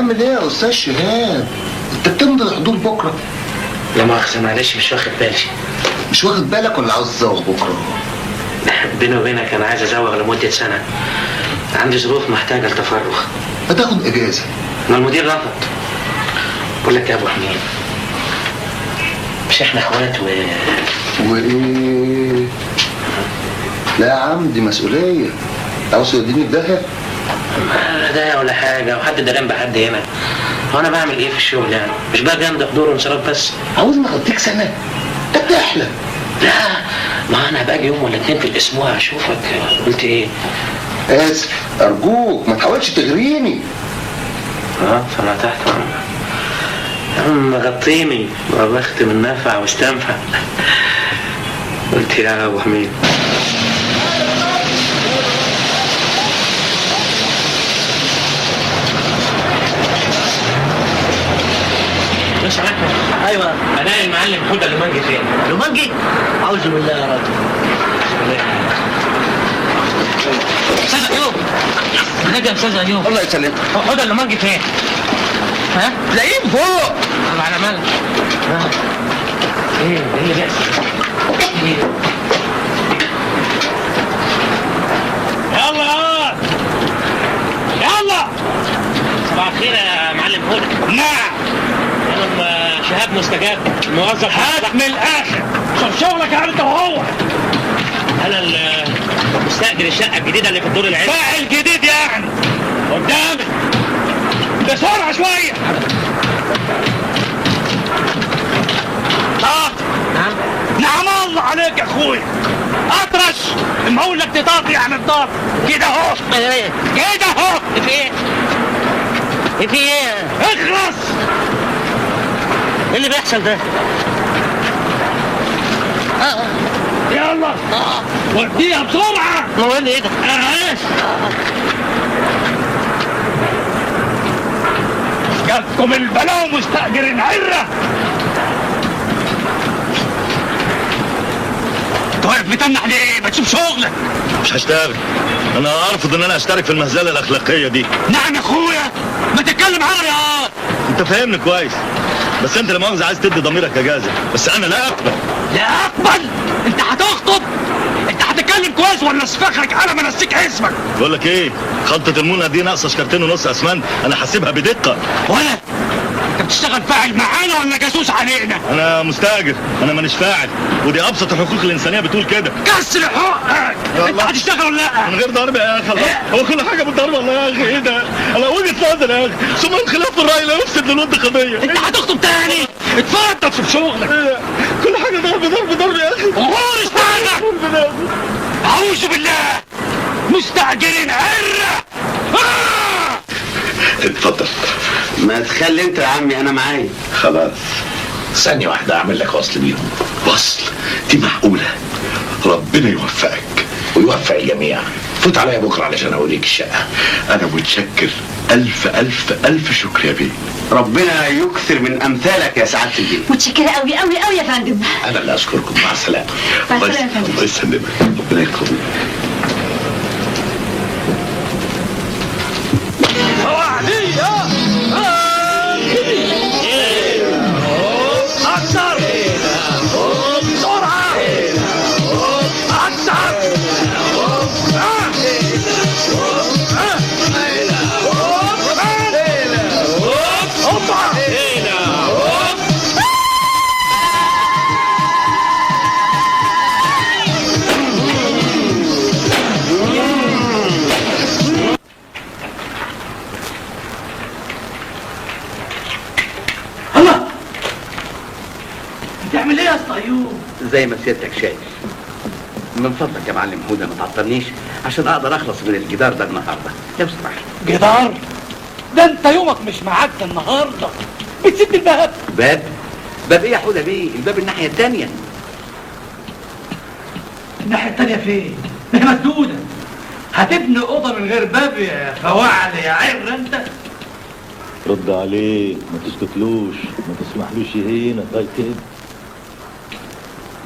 Speaker 4: بتعمل ايه يا استاذ شهاب؟ انت بتمضي الحضور بكره؟
Speaker 1: لا مؤاخذة معلش مش واخد بالي.
Speaker 4: مش واخد بالك ولا عاوز تزوغ بكره؟
Speaker 1: بيني وبينك انا عايز ازوغ لمدة سنة. عندي ظروف محتاجة لتفرغ.
Speaker 4: هتاخد اجازة.
Speaker 1: ما المدير رفض. بقول لك يا ابو حميد، مش احنا اخوات
Speaker 4: وايه؟ لا يا عم دي مسؤولية. عاوز توديني في داهية؟
Speaker 1: لا داهية ولا حاجة، وحد دران بحد هنا. هو انا بعمل ايه في الشغل يعني؟ مش باجي امضي حضور وانصراف بس.
Speaker 4: عاوزني اغطيك سنة؟ انت بتحلم.
Speaker 1: لا ما انا باجي يوم ولا اتنين في الاسبوع اشوفك. قلت ايه؟
Speaker 4: اسف ارجوك ما تحاولش تغريني.
Speaker 1: سمعتك يا عم غطيني وبخت من نفع واستنفع. قلت يا ابو حميد. مش عارف. ايوه انا المعلم حوده لومانجي فين؟ لومانجي؟ اعوذ بالله يا راجل. استاذ ايوب. نجم استاذ ايوب.
Speaker 4: الله يسلمك.
Speaker 1: حوده لومانجي فين؟ ها؟
Speaker 4: تلاقيه فوق.
Speaker 1: على مالك؟ ايه اللي بيحصل؟ يلا يلا. صباح الخير يا معلم هدى.
Speaker 19: نعم.
Speaker 1: انا شهاب مستجاب موظف.
Speaker 19: هات من الاخر. شوف شغلك يا انت وهو.
Speaker 1: انا مستاجر الشقه الجديده اللي في الدور العلوي.
Speaker 19: فاعل جديد يعني قدامك بسرعه شويه.
Speaker 1: نعم.
Speaker 19: نعم الله عليك يا اخويا. اطرش اما اقول لك تطاط يعني تطاط كده اهو. كده اهو.
Speaker 1: في ايه؟ في ايه؟
Speaker 19: اخلص.
Speaker 1: ايه اللي بيحصل ده؟
Speaker 19: يلا وديها بسرعه.
Speaker 1: هو ايه ده؟
Speaker 19: جاتكم البلاء مستأجر عره. واقف متنح ليه؟ ما تشوف شغلك.
Speaker 8: مش هشتغل. انا ارفض ان انا اشترك في المهزله الاخلاقيه دي.
Speaker 19: نعم يا اخويا ما تتكلم عربي يا
Speaker 8: انت فاهمني كويس، بس انت لما مؤاخذه عايز تدي ضميرك اجازه، بس انا لا اقبل.
Speaker 19: لا اقبل؟ انت هتخطب؟ انت هتتكلم كويس ولا اسفخك على ما انسيك اسمك؟
Speaker 8: بقول لك ايه، خلطه المونه دي ناقصه شكرتين ونص اسمنت، انا حاسبها بدقه.
Speaker 19: ولا انت بتشتغل فاعل معانا ولا جاسوس علينا؟
Speaker 8: انا مستاجر، انا مانيش فاعل، ودي ابسط الحقوق الانسانيه بتقول كده.
Speaker 19: كسر حقك. انت هتشتغل ولا لا؟
Speaker 8: من غير ضرب يا اخي. هو كل حاجه بالضرب والله يا اخي. ايه ده؟ انا وجهه نظر يا اخي، ثم الخلاف في الراي لا يفسد للود قضيه.
Speaker 19: انت هتخطب تاني؟ اتفضل في شغلك.
Speaker 8: كل حاجه ضرب يا اخي.
Speaker 19: غور اشتغل. اعوذ بالله. مستعجلين عره.
Speaker 15: اتفضل.
Speaker 5: ما تخلي انت يا عمي انا معايا.
Speaker 15: خلاص ثانية واحدة اعمل لك وصل بيهم. وصل؟ دي معقولة؟ ربنا يوفقك ويوفق الجميع. فوت عليا بكرة علشان اوريك الشقة. انا متشكر الف الف الف شكر يا بيه.
Speaker 5: ربنا يكثر من امثالك يا سعادة البيه.
Speaker 3: متشكرة قوي قوي قوي يا فندم.
Speaker 15: انا اللي اشكركم. مع السلامة.
Speaker 3: مع السلامة يا فندم.
Speaker 15: الله يسلمك. ربنا يكرمك.
Speaker 19: اكثر بسرعه. اكثر.
Speaker 14: بتعمل ايه يا اسطى ايوب؟
Speaker 5: زي ما سيادتك شايف. من فضلك يا معلم هدى ما تعطلنيش عشان اقدر اخلص من الجدار ده النهارده لو سمحت.
Speaker 14: جدار؟ ده انت يومك مش معاك النهارده. بتسد الباب.
Speaker 5: باب؟ باب ايه يا حوده بيه؟ الباب الناحيه الثانيه.
Speaker 14: الناحيه الثانيه فين؟ ما هي مسدوده. هتبني اوضه من غير باب يا فواعل يا عر انت.
Speaker 8: رد عليه، ما تسكتلوش، ما تسمحلوش يهينك. طيب كده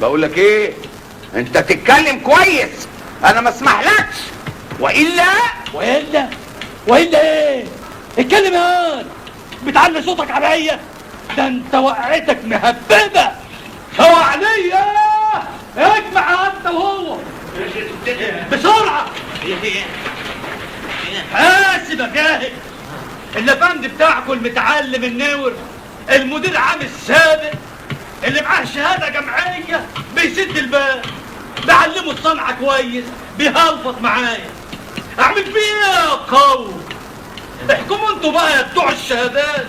Speaker 5: بقول لك ايه؟ انت تتكلم كويس. انا ما اسمحلكش. والا
Speaker 14: والا ايه؟ اتكلم يا هان.
Speaker 19: بتعلي صوتك عليا؟ ده انت وقعتك مهببه. شواليه اجمع انت وهو بسرعه. حاسب يا جاهل. الافندي بتاعكم المتعلم النور، المدير عام السابق اللي معاه شهاده جامعيه بيسد الباب، بعلمه الصنعه كويس، بيهلفط معايا. اعمل فيه ايه يا قوم؟ احكموا انتوا بقى يا بتوع الشهادات.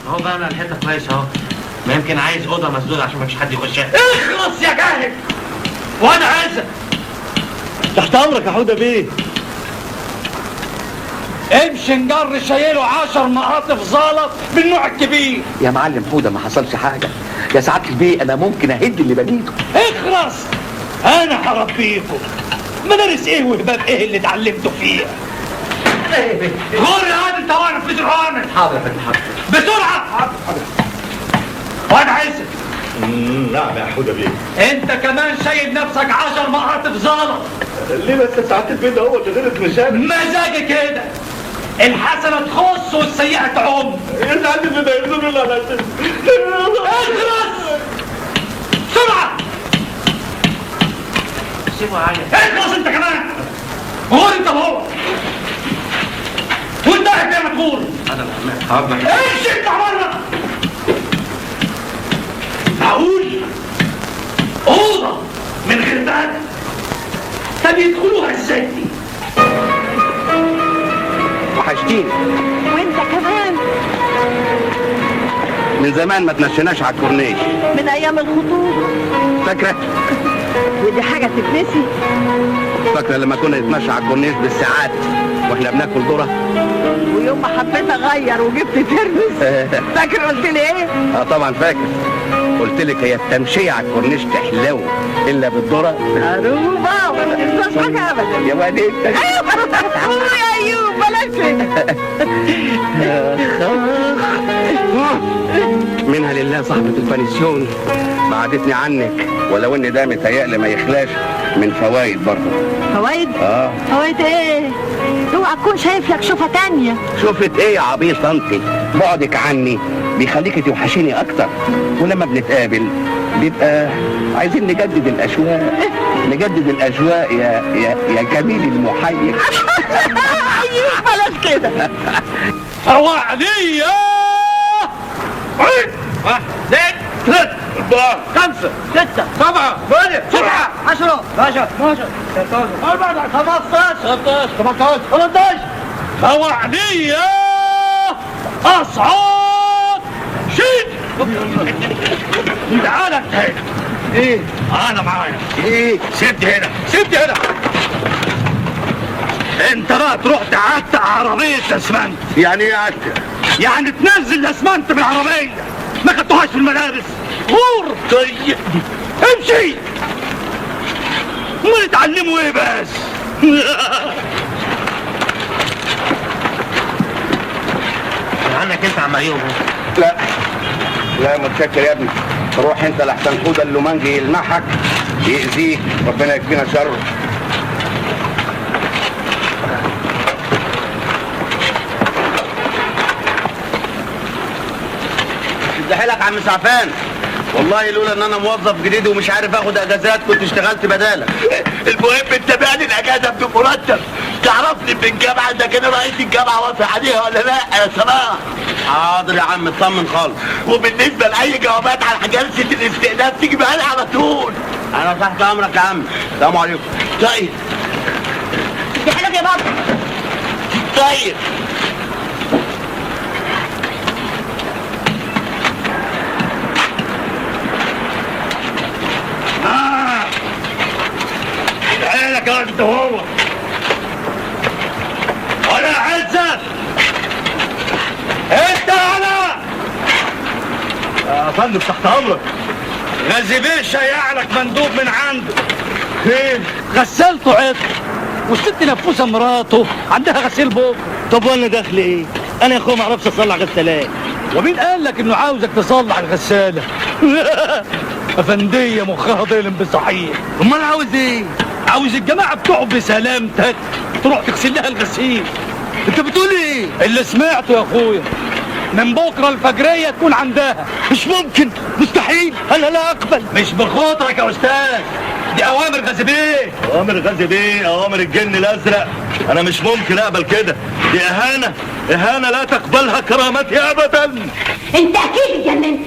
Speaker 1: اهو بقى انا الحته كويس اهو، ما يمكن عايز اوضه مسدوده عشان ما فيش حد يخشها.
Speaker 19: اخلص يا جاهل وانا عايزك.
Speaker 14: تحت امرك يا حوده بيه.
Speaker 19: امشي نجر شايله 10 مقاطف زلط بالنوع الكبير.
Speaker 9: يا معلم حوده ما حصلش حاجه يا سعاده البيه، انا ممكن اهد اللي بنيته.
Speaker 19: اخرس، انا هربيكم. مدارس ايه وهباب ايه اللي اتعلمتوا فيها؟ غور يا واد انت واقف في درعانك.
Speaker 9: حاضر يا فندم حاضر.
Speaker 19: بسرعه. حاضر. وانا عايزك.
Speaker 8: نعم يا حوده بيه.
Speaker 19: انت كمان شايل نفسك 10 مقاطف زلط.
Speaker 8: ليه بس يا سعاده البيه؟ ده هو اللي غلط مشاكل.
Speaker 19: مزاجي كده. الحسنه تخص والسيئه تعم.
Speaker 8: يا سعاده البيه ده يرزقني ولا انا
Speaker 19: اخلص بسرعه.
Speaker 1: سيبه عليا.
Speaker 19: اخلص انت كمان. غور انت وهو. وانت قاعد زي ما تقول.
Speaker 1: انا حاضر.
Speaker 19: امشي اطلع بره. معقول اوضه من غير باب؟ طب يدخلوها ازاي دي؟
Speaker 5: وحشتيني.
Speaker 16: وانت كمان.
Speaker 5: من زمان ما تمشيناش على الكورنيش.
Speaker 16: من ايام الخطوبه.
Speaker 5: فاكره؟
Speaker 16: ودي حاجه تتنسي؟
Speaker 5: فاكره لما كنا نتمشى على الكورنيش بالساعات واحنا بناكل ذره؟
Speaker 16: ويوم ما حبيت اغير وجبت ترمس. فاكر قلت لي ايه؟
Speaker 5: طبعا فاكر. قلت لك هي التمشيه على الكورنيش تحلو الا بالذره.
Speaker 16: عروبه ولا تنساش حاجه ابدا.
Speaker 5: يا واد انت.
Speaker 16: ايوه يا ايوب بلاش كده.
Speaker 5: منها لله صاحبة البنسيون بعدتني عنك، ولو ان ده متهيألي ما يخلاش من فوايد برضه.
Speaker 16: فوايد؟ فوايد ايه؟ اوعى تكون شايف لك شوفه تانية.
Speaker 5: شوفت ايه يا عبيط انت؟ بعدك عني بيخليكي توحشيني اكتر، ولما بنتقابل بيبقى عايزين نجدد الاجواء. نجدد الاجواء يا جميل المحيي.
Speaker 16: ايوه بلاش كده.
Speaker 19: اوعدية. واحد اثنين ثلاثة أربعة خمسة ستة سبعة ثمانية تسعة 10 11 12 13 14 15 16 17 18. اوعدية اصعد شيل. تعالى انت هنا. ايه؟ انا معايا. ايه؟ سيبني هنا سيبني هنا. انت بقى تروح تعتق عربية اسمنت.
Speaker 5: يعني ايه عتق؟
Speaker 19: يعني تنزل الاسمنت من العربية. ما خدتوهاش في المدارس. غور. طيب امشي. امال اتعلموا ايه بس؟
Speaker 1: عنك انت عم ايوب.
Speaker 5: لا لا متشكر يا ابني. روح انت لحسن حوده اللومانجي يلمحك يأذيك، ربنا يكفينا شره.
Speaker 2: حيلك عم سعفان. والله لولا ان انا موظف جديد ومش عارف اخد اجازات كنت اشتغلت بدالك.
Speaker 14: المهم انت بعني الاجازه بمرتب. تعرفني في الجامعه اذا كان رئيس الجامعه وافق عليها ولا لا يا صلاح؟
Speaker 2: حاضر يا عم اطمن خالص.
Speaker 14: وبالنسبه لاي جوابات على جلسه الاستئناف تيجي بقى على طول.
Speaker 2: انا تحت امرك يا عم. السلام عليكم.
Speaker 14: طيب
Speaker 16: دي حلوه يا بابا.
Speaker 14: طيب
Speaker 19: حيلك يا انت هو. ولا عزت انت انا
Speaker 2: يا فندم تحت امرك.
Speaker 19: غازي بيه شيع لك مندوب من عنده. فين؟ غسلته عطر والست نفوسه مراته عندها غسيل بوك.
Speaker 14: طب وانا داخل ايه؟ انا يا اخويا ما اعرفش اصلح غسالات.
Speaker 19: ومين قال لك انه عاوزك تصلح الغساله؟ افنديه مخها ضلم بصحيح.
Speaker 14: امال عاوز ايه؟
Speaker 19: عاوز الجماعه بتوعه بسلامتك تروح تغسل لها الغسيل.
Speaker 14: انت بتقول ايه؟
Speaker 19: اللي سمعته يا اخويا. من بكره الفجريه تكون عندها.
Speaker 2: مش ممكن، مستحيل، انا لا اقبل.
Speaker 19: مش بخاطرك يا استاذ، دي اوامر غازي بيه.
Speaker 8: اوامر غازي بيه، اوامر الجن الازرق. انا مش ممكن اقبل كده، دي اهانه لا تقبلها كرامتي ابدا.
Speaker 3: انت اكيد اتجننت،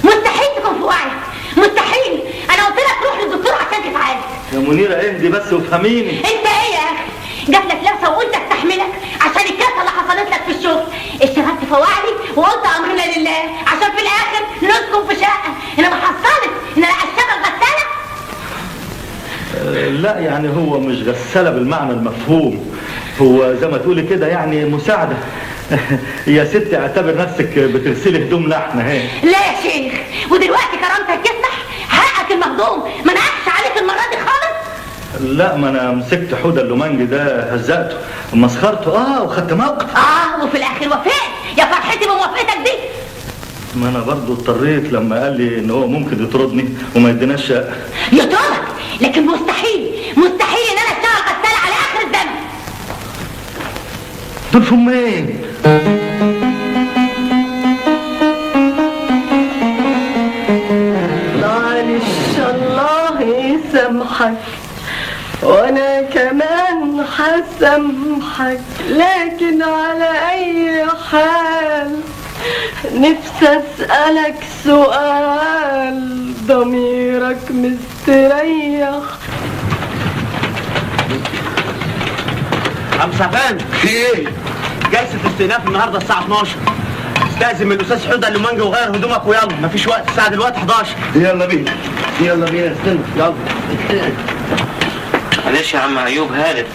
Speaker 3: مستحيل تكون في وعيك، مستحيل. انا قلت لك روح للدكتور عشان تتعالج.
Speaker 8: يا منيره اهدي بس وافهميني.
Speaker 3: انت ايه يا اخي؟ جات لك لابسه وقلت استحملك عشان الكارثه اللي حصلت لك في الشغل. اشتغلت فواعلي وقلت امرنا لله عشان في الاخر نسكن في شقه. انما حصلت ان انا اشتغل غساله.
Speaker 8: لا يعني هو مش غسالة بالمعنى المفهوم، هو زي ما تقولي كده يعني مساعدة. يا ستي اعتبر نفسك بتغسلي هدومنا احنا اهي.
Speaker 3: لا يا شيخ، ودلوقتي كرامتك تسمح حقك المهضوم ما نقعش عليك المرة دي خالص.
Speaker 8: لا ما انا مسكت حوده اللومانجي ده هزقته ومسخرته وخدت موقف.
Speaker 3: وفي الاخر وافقت. يا فرحتي بموافقتك دي.
Speaker 8: ما انا برضو اضطريت لما قال لي ان هو ممكن يطردني وما يديناش شقه.
Speaker 3: يطردك، لكن مستحيل مستحيل ان انا اشتغل غسالة على اخر الزمن.
Speaker 8: دول فمين؟
Speaker 21: معلش الله يسامحك وانا كمان هسامحك، لكن على اي حال نفسي اسألك سؤال ضميرك مستريح.
Speaker 19: عم سعفان في ايه؟ جلسة استئناف النهارده الساعة 12. استأذن من الأستاذ حوده اللومانجي وغير هدومك ويلا، مفيش وقت، الساعة دلوقتي 11.
Speaker 2: يلا بينا يلا بينا، استنى يلا.
Speaker 5: معلش يا عم ايوب، هانت.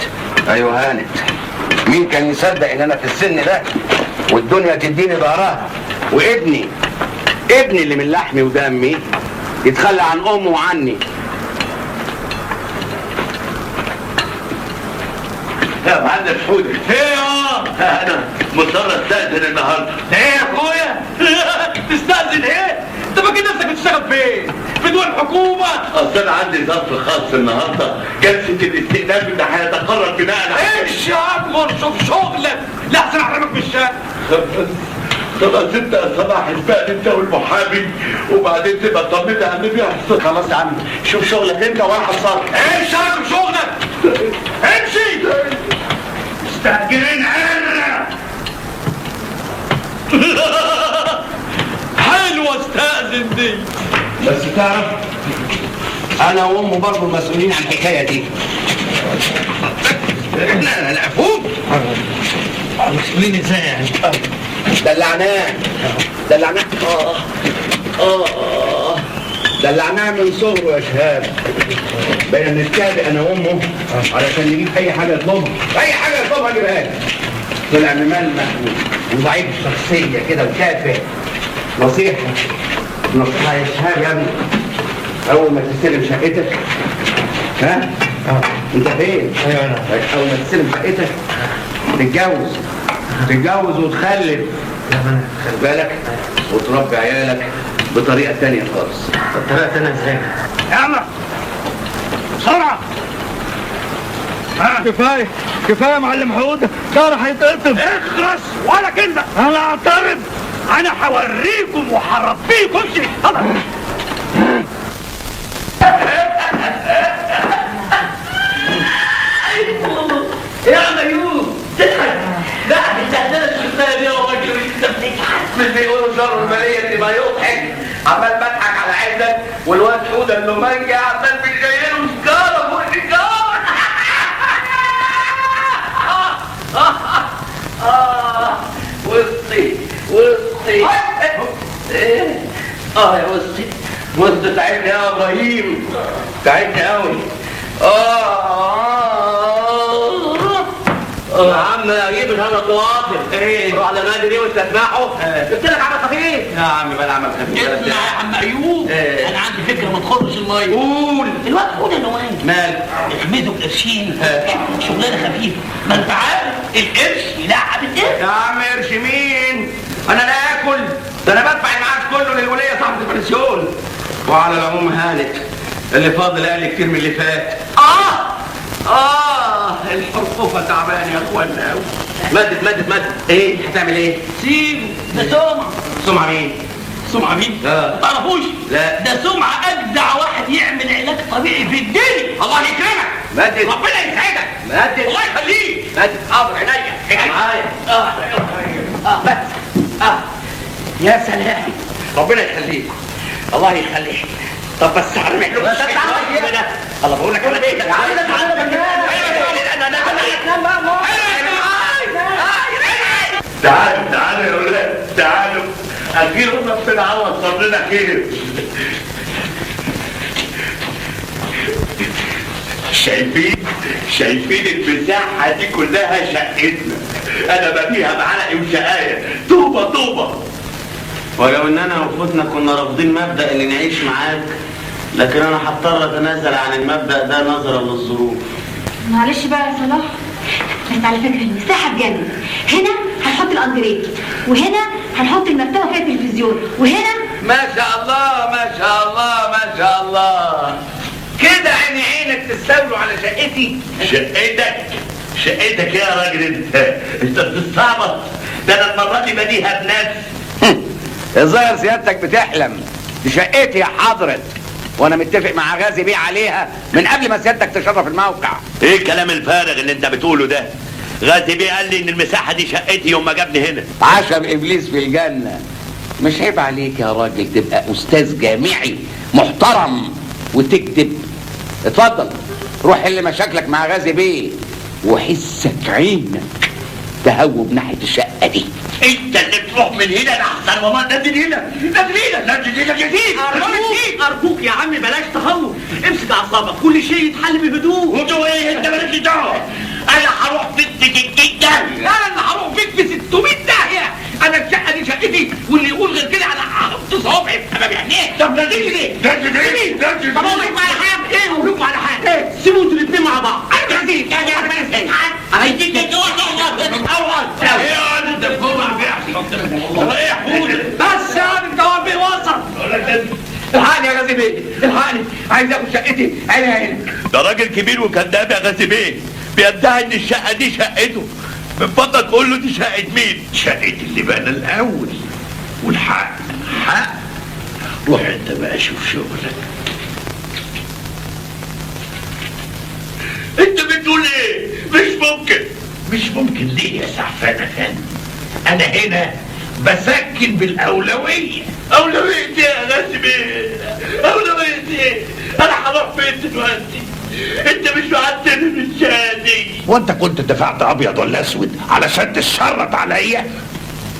Speaker 5: ايوه هانت. مين كان يصدق ان انا في السن ده والدنيا تديني ظهرها وابني اللي من لحمي ودمي يتخلى عن امه وعني.
Speaker 8: يا معلم حوده ايه انا مضطر استاذن النهارده.
Speaker 19: ايه يا اخويا؟ تستأذن ايه؟ انت فاكر نفسك بتشتغل فين؟ في دول الحكومة؟
Speaker 8: اصل انا عندي ظرف خاص النهارده، جلسه الاستئناف اللي هيتقرر بناء على
Speaker 19: ايش يا عمر شوف شغلك، لحسن احرمك في الشارع.
Speaker 8: خلاص انت يا صباح الفقر انت والمحامي، وبعدين تبقى طمني على اللي بيحصل.
Speaker 19: خلاص يا عم شوف شغلك انت وانا حصلك. ايه شغلك شغلك؟ امشي. مستعجلين عنا. حلوه استأذن دي.
Speaker 5: بس تعرف انا وامه برضه مسؤولين عن الحكايه دي. احنا العفوف مسؤولين ازاي يعني؟ دلعناه دلعناه من صغره يا شهاب. بقينا نتكلم انا وامه علشان نجيب اي حاجه يطلبها، نجيبها له. طلع مملمح وضعيف شخصيه كده وتافه. نصيحه يا شهاب يا ابني، اول ما تستلم شقتك انت فين؟ ايوه انا. اول ما تستلم شقتك تتجوز وتخلف. خلي بالك وتربي عيالك بطريقه تانية خالص.
Speaker 19: الطريقه تانية ازاي؟ يلا بسرعه.
Speaker 2: كفايه يا معلم حوده، ده هيتقطم.
Speaker 19: اخرس ولا كلمه.
Speaker 2: انا اعترض.
Speaker 19: انا هوريكم وهربيكم. امشي يلا.
Speaker 14: يا ميوب تضحك. لا البهدله الشخصيه دي يا راجل انت بتضحك.
Speaker 5: مش بيقولوا شر الماليه تبقى يضحك؟ عمال بضحك على عزك والواد حوده اللومانجي عمال بيشيله سجاره فوق سجاره. وسطي ايه؟ يا وسطي تعبني يا ابراهيم، تعبني قوي. يا عم اجيب الهنا الطواطم. ايه؟ روح على نادي ليه واستسمعه؟ قلت لك عمل خفيف. يا عم بلا عمل خفيف.
Speaker 14: اسمع يا عم ايوب، انا عندي فكره ما تخرش الميه.
Speaker 5: قول.
Speaker 14: الواد حوده اللومانجي
Speaker 5: مال؟
Speaker 14: احمده بقرشين، شغلانه خفيفه. ما انت عارف القرش يلعب القرش.
Speaker 5: يا عم قرش مين؟ انا لا اكل، ده انا بدفع المعاش كله للوليه صاحبه البنسيون. وعلى العموم هانت، اللي فاضل اقل كتير من اللي فات. الحرفوفه تعبان يا اخوانا قوي. مدد ايه؟ هتعمل ايه؟
Speaker 14: سيبه
Speaker 19: ده سمعة. سمعة مين؟ سمعة مين؟ ما تعرفوش؟
Speaker 9: لا.
Speaker 19: ده سمعة أجدع واحد يعمل علاج طبيعي في الدنيا. الله يكرمك.
Speaker 9: مادد.
Speaker 19: ربنا يسعدك.
Speaker 9: مادد.
Speaker 19: الله يخليك.
Speaker 9: مادد حاضر عينيا. معايا.
Speaker 19: بس. يا سلام. ربنا يخليك. الله يخليك. طب بس حرمي حلو. بس تعالى. الله بقول لك انا ايه؟
Speaker 8: تعالوا تعالوا يا ولاد تعالوا. اخيرا ربنا عوض صبرنا خير. شايفين المساحة دي كلها شقتنا. انا ببيها بعرقي وشقايا. طوبة
Speaker 12: ولو اننا وفوتنا كنا رافضين مبدأ اللي نعيش معاك، لكن انا هضطر اتنازل عن المبدأ ده نظرا للظروف.
Speaker 11: معلش بقى يا صلاح، بس على فكرة المساحة بجد. هنا هنحط الأندريه، وهنا هنحط المكتبة فيها التلفزيون، وهنا
Speaker 9: ما شاء الله ما شاء الله ما شاء الله. كده عينك تستولوا على شقتي.
Speaker 8: شقتك يا راجل انت بتستعبط. ده انا المرة دي بديها بنفسي.
Speaker 5: الظاهر سيادتك بتحلم. دي شقتي يا حضرت، وانا متفق مع غازي بيه عليها من قبل ما سيادتك تشرف الموقع.
Speaker 8: ايه الكلام الفارغ اللي انت بتقوله ده؟ غازي بيه قال لي ان المساحة دي شقتي يوم ما جابني هنا.
Speaker 5: عشم ابليس في الجنة. مش عيب عليك يا راجل تبقى استاذ جامعي محترم وتكتب؟ اتفضل روح حل مشاكلك مع غازي بيه وحسك عينك تهوب ناحية الشقة دي.
Speaker 8: انت اللي تروح من هنا لاحسن. والله نازل هنا جديد.
Speaker 19: أرجوك يا عم بلاش تهور. امسك أعصابك. كل شيء يتحل بهدوء.
Speaker 8: هدوء ايه؟ انت مالكش دعوة. انا هروح فيك في
Speaker 19: لا انا اللي هروح فيك في 600 داهية. انا الشقة دي شقتي، واللي يقول غير كده انا هحط صوابعي في امام عينيه. طب نازل ليه؟ طب اقول لكم على حاجة. ايه اقول لكم على حاجة؟ سيبوا انتوا الاثنين مع بعض. هيديك بس يا عم الجواب بيوصل. الحقني يا غازي بيه، الحقني، عايز اخد شقتي. عيني
Speaker 8: ده راجل كبير وكذاب يا غازي بيه. بيدعي ان الشقة دي شقته. من فضلك قول له دي شقة مين؟
Speaker 15: شقة اللي بنى الأول. والحق حق. روح انت بقى شوف شغلك.
Speaker 8: انت بتقول ايه؟
Speaker 15: مش ممكن ليه يا سعفان افندي؟ انا هنا بسكن بالاولويه.
Speaker 8: اولوية ايه يا غازي بيه؟ اولوية ايه؟ انا هروح فين دلوقتي؟ انت مش وعدتني بالشقة دي.
Speaker 15: وانت كنت دفعت ابيض ولا اسود علشان تشرط عليا؟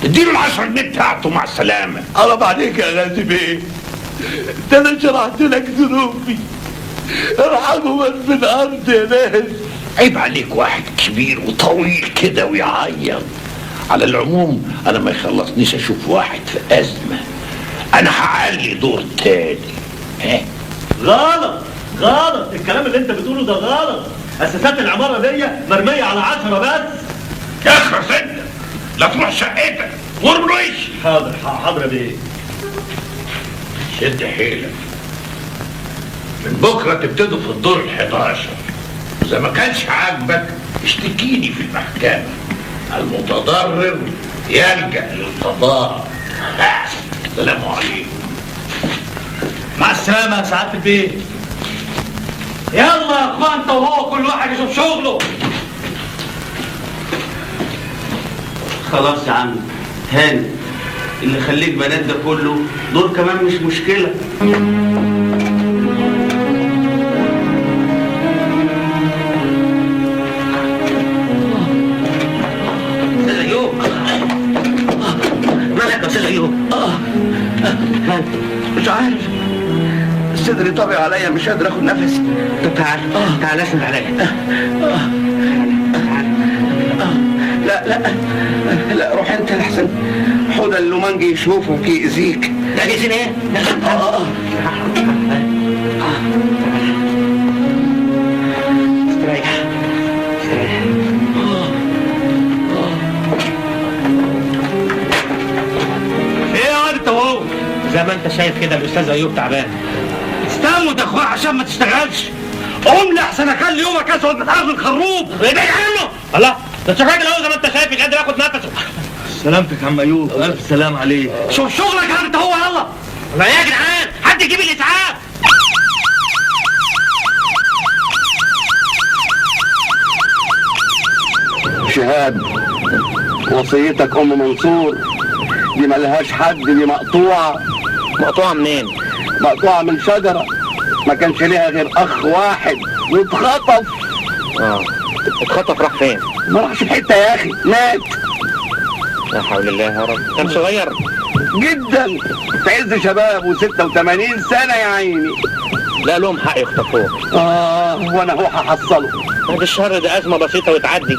Speaker 15: اديله ال10 جنيه بتاعته مع السلامه.
Speaker 8: حرام عليك يا غازي بيه. ده انا شرحت لك ذنوبي. ارحموا من في الارض يا ناس.
Speaker 15: عيب عليك واحد كبير وطويل كده ويعيط. على العموم انا ما يخلصنيش اشوف واحد في ازمه. انا هعلي دور تاني.
Speaker 19: غلط. الكلام اللي انت بتقوله ده غلط. اساسات العمارة دي مرمية على 10 بس.
Speaker 15: اخرس انت. لا تروح شقتك وارمي وشي.
Speaker 19: حاضر يا بيه.
Speaker 15: شد حيلك. من بكره تبتدوا في الدور ال11. اذا ما كانش عاجبك اشتكيني في المحكمه. المتضرر يلجأ للقضاء. السلام عليكم.
Speaker 19: مع السلامة يا سعادة البيت. يلا يا اخوان انت وهو كل واحد يشوف شغله.
Speaker 12: خلاص يا عم هاني، اللي خليك بنات ده كله دول كمان مش مشكلة.
Speaker 1: استاذ ايوب. مالك يا استاذ ايوب؟ مش عارف، صدري طابع عليا مش قادر اخد نفس. طب تعال اسند عليا. لا روح انت لحسن حوض اللومانجي يشوفك يأذيك. ده جسم ايه؟ استريح.
Speaker 19: ايه يا انت وهو؟
Speaker 1: زي ما انت شايف كده الاستاذ ايوب تعبان.
Speaker 19: استنوا ده اخويا عشان ما تشتغلش. قوم لي احسن اخلي يومك اسود بتعرف الخروب.
Speaker 1: ابعد عنه. الله ده انت راجل اهو زي ما انت شايف قادر ياخد نفسه.
Speaker 19: سلامتك يا عم ايوب، الف سلام عليك.
Speaker 14: شوف شغلك انت هو. يلا لا يا جدعان، حد يجيب الاسعاف.
Speaker 9: شهاب، وصيتك ام منصور دي ملهاش حد، دي مقطوعه.
Speaker 1: مقطوعه منين؟
Speaker 9: مقطوعه من شجره ما كانش ليها غير اخ واحد واتخطف.
Speaker 1: اتخطف راح فين؟
Speaker 9: ما راحش في حته يا اخي، مات.
Speaker 1: لا حول الله يا رب. كان صغير
Speaker 9: جدا، في عز شباب و86 سنه يا عيني.
Speaker 1: لا لهم حق يخطفوه.
Speaker 9: وانا هو هحصله.
Speaker 1: بعد الشهر ده ازمه بسيطه وتعدي.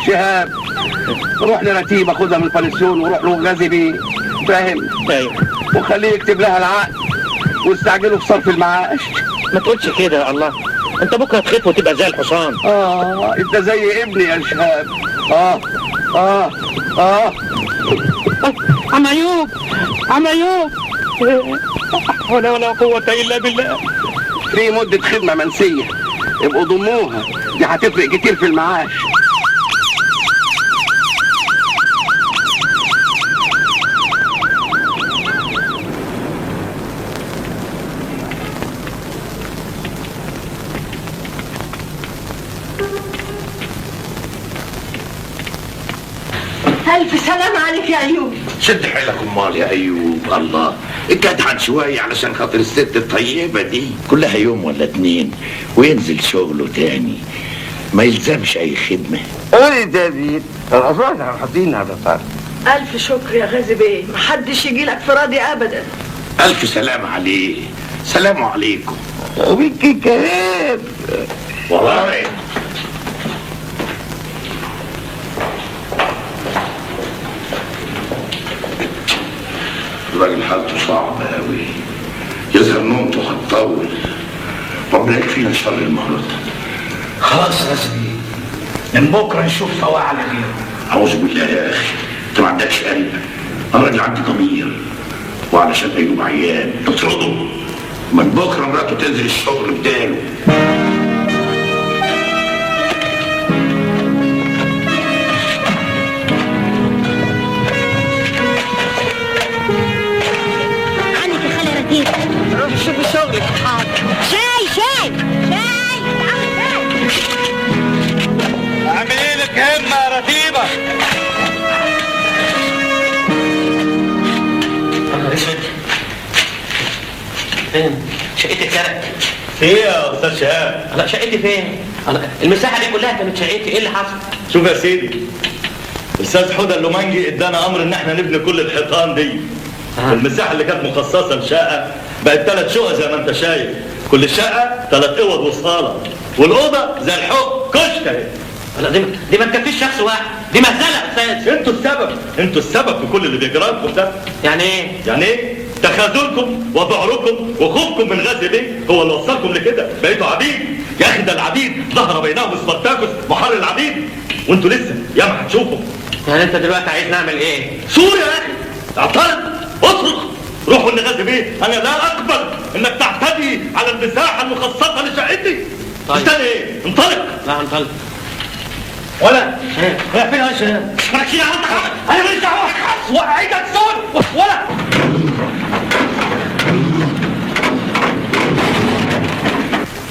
Speaker 9: شهاب، روح لرتيبه خدها من البنسيون وروح له غازي بيه، فاهم؟
Speaker 1: ايوه.
Speaker 9: وخليه يكتب لها العقد واستعجلوا في صرف المعاش.
Speaker 1: ما تقولش كده يا الله، انت بكره تخف وتبقى زي الحصان.
Speaker 9: انت زي ابني يا شهاب.
Speaker 1: عم ايوب، عم ايوب، ولا قوه الا بالله.
Speaker 9: في مده خدمه منسيه، ابقوا ضموها، دي هتفرق كتير في المعاش.
Speaker 21: ألف سلام عليك يا أيوب.
Speaker 15: شد حيلك امال يا ايوب. الله، اتجدعن شويه علشان خاطر الست الطيبه دي. كلها يوم ولا اتنين وينزل شغله تاني، ما يلزمش اي خدمه.
Speaker 9: قولي يا زيد، الأصوات احنا حاطين على صار.
Speaker 21: ألف شكر يا غازي بيه، محدش يجي لك في راضي أبدا.
Speaker 15: الف سلام عليه. سلام عليكم.
Speaker 9: ويكي كلام
Speaker 15: والله. الراجل حالته صعبة أوي، يظهر نومته هتطول. ربنا يكفينا شر المرض.
Speaker 19: خلاص يا سيدي، من بكره نشوف فواعل غيره.
Speaker 15: أعوذ بالله يا أخي، أنت ما عندكش قلب. أنا راجل عندي ضمير، وعلشان أيوب عيان تطرده. من بكره مراته تنزل الشغل بداله.
Speaker 21: روح شوفي شغلك. حاضر. شاي.
Speaker 19: اعملي لك همه يا رتيبه.
Speaker 1: فين؟ شقتي اتسرقت.
Speaker 8: ايه يا استاذ شهاب؟
Speaker 1: لا شقتي فين؟ المساحه دي كلها كانت شقتي، ايه اللي حصل؟
Speaker 8: شوف يا سيدي، الاستاذ حوده اللومانجي ادانا امر ان احنا نبني كل الحيطان دي. المساحه اللي كانت مخصصه لشقه بقت 3 شقق زي ما انت شايف، كل شقه 3 اوض وصاله، والاوضه زي الحب كشك اهي.
Speaker 1: لا دي ما تكفيش شخص واحد، دي مهزله يا استاذ.
Speaker 8: انتوا السبب في كل اللي بيجرى لكم ده.
Speaker 1: يعني ايه؟
Speaker 8: يعني ايه؟ تخاذلكم وذعركم وخوفكم من غازي بيه هو اللي وصلكم لكده، بقيتوا عبيد. يا اخي ده العبيد ظهر بينهم سبارتاكوس محر العبيد، وانتوا لسه ياما هتشوفوا.
Speaker 1: يعني انت دلوقتي عايز نعمل ايه؟
Speaker 8: سوري يا اخي، اعترض، اصرخ، روحوا لغازي بيه، انا لا اقبل انك تعتدي على المساحه المخصصه لشقتي.
Speaker 1: طيب.
Speaker 8: استنى ايه؟ انطلق.
Speaker 1: لا انطلق.
Speaker 8: ولا رايح فين يا شباب؟ مالكش دعوه، انا ماليش دعوه. وقع ايدك سود ولا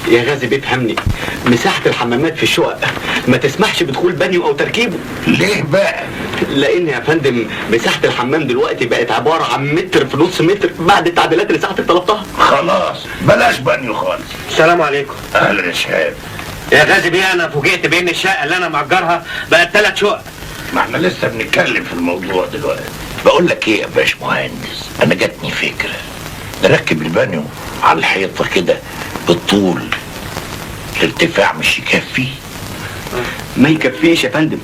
Speaker 6: يا غازي بيفهمني، مساحة الحمامات في الشقق ما تسمحش بدخول بانيو او تركيبه.
Speaker 15: ليه بقى؟
Speaker 6: لان يا فندم مساحة الحمام دلوقتي بقت عبارة عن متر في نص متر بعد التعديلات اللي ساعتك طلبتها.
Speaker 15: خلاص بلاش بانيو خالص.
Speaker 1: السلام عليكم.
Speaker 15: اهلا يا شهاب.
Speaker 1: يا غازي بيه، انا فوجئت بان الشقه اللي انا مأجرها بقت 3 شقق.
Speaker 15: ما احنا لسه بنتكلم في الموضوع دلوقتي. بقول لك ايه يا باشمهندس، انا جاتني فكره نركب البانيو على الحيطه كده بالطول. الارتفاع مش يكفي؟
Speaker 6: ما يكفيش يا فندم،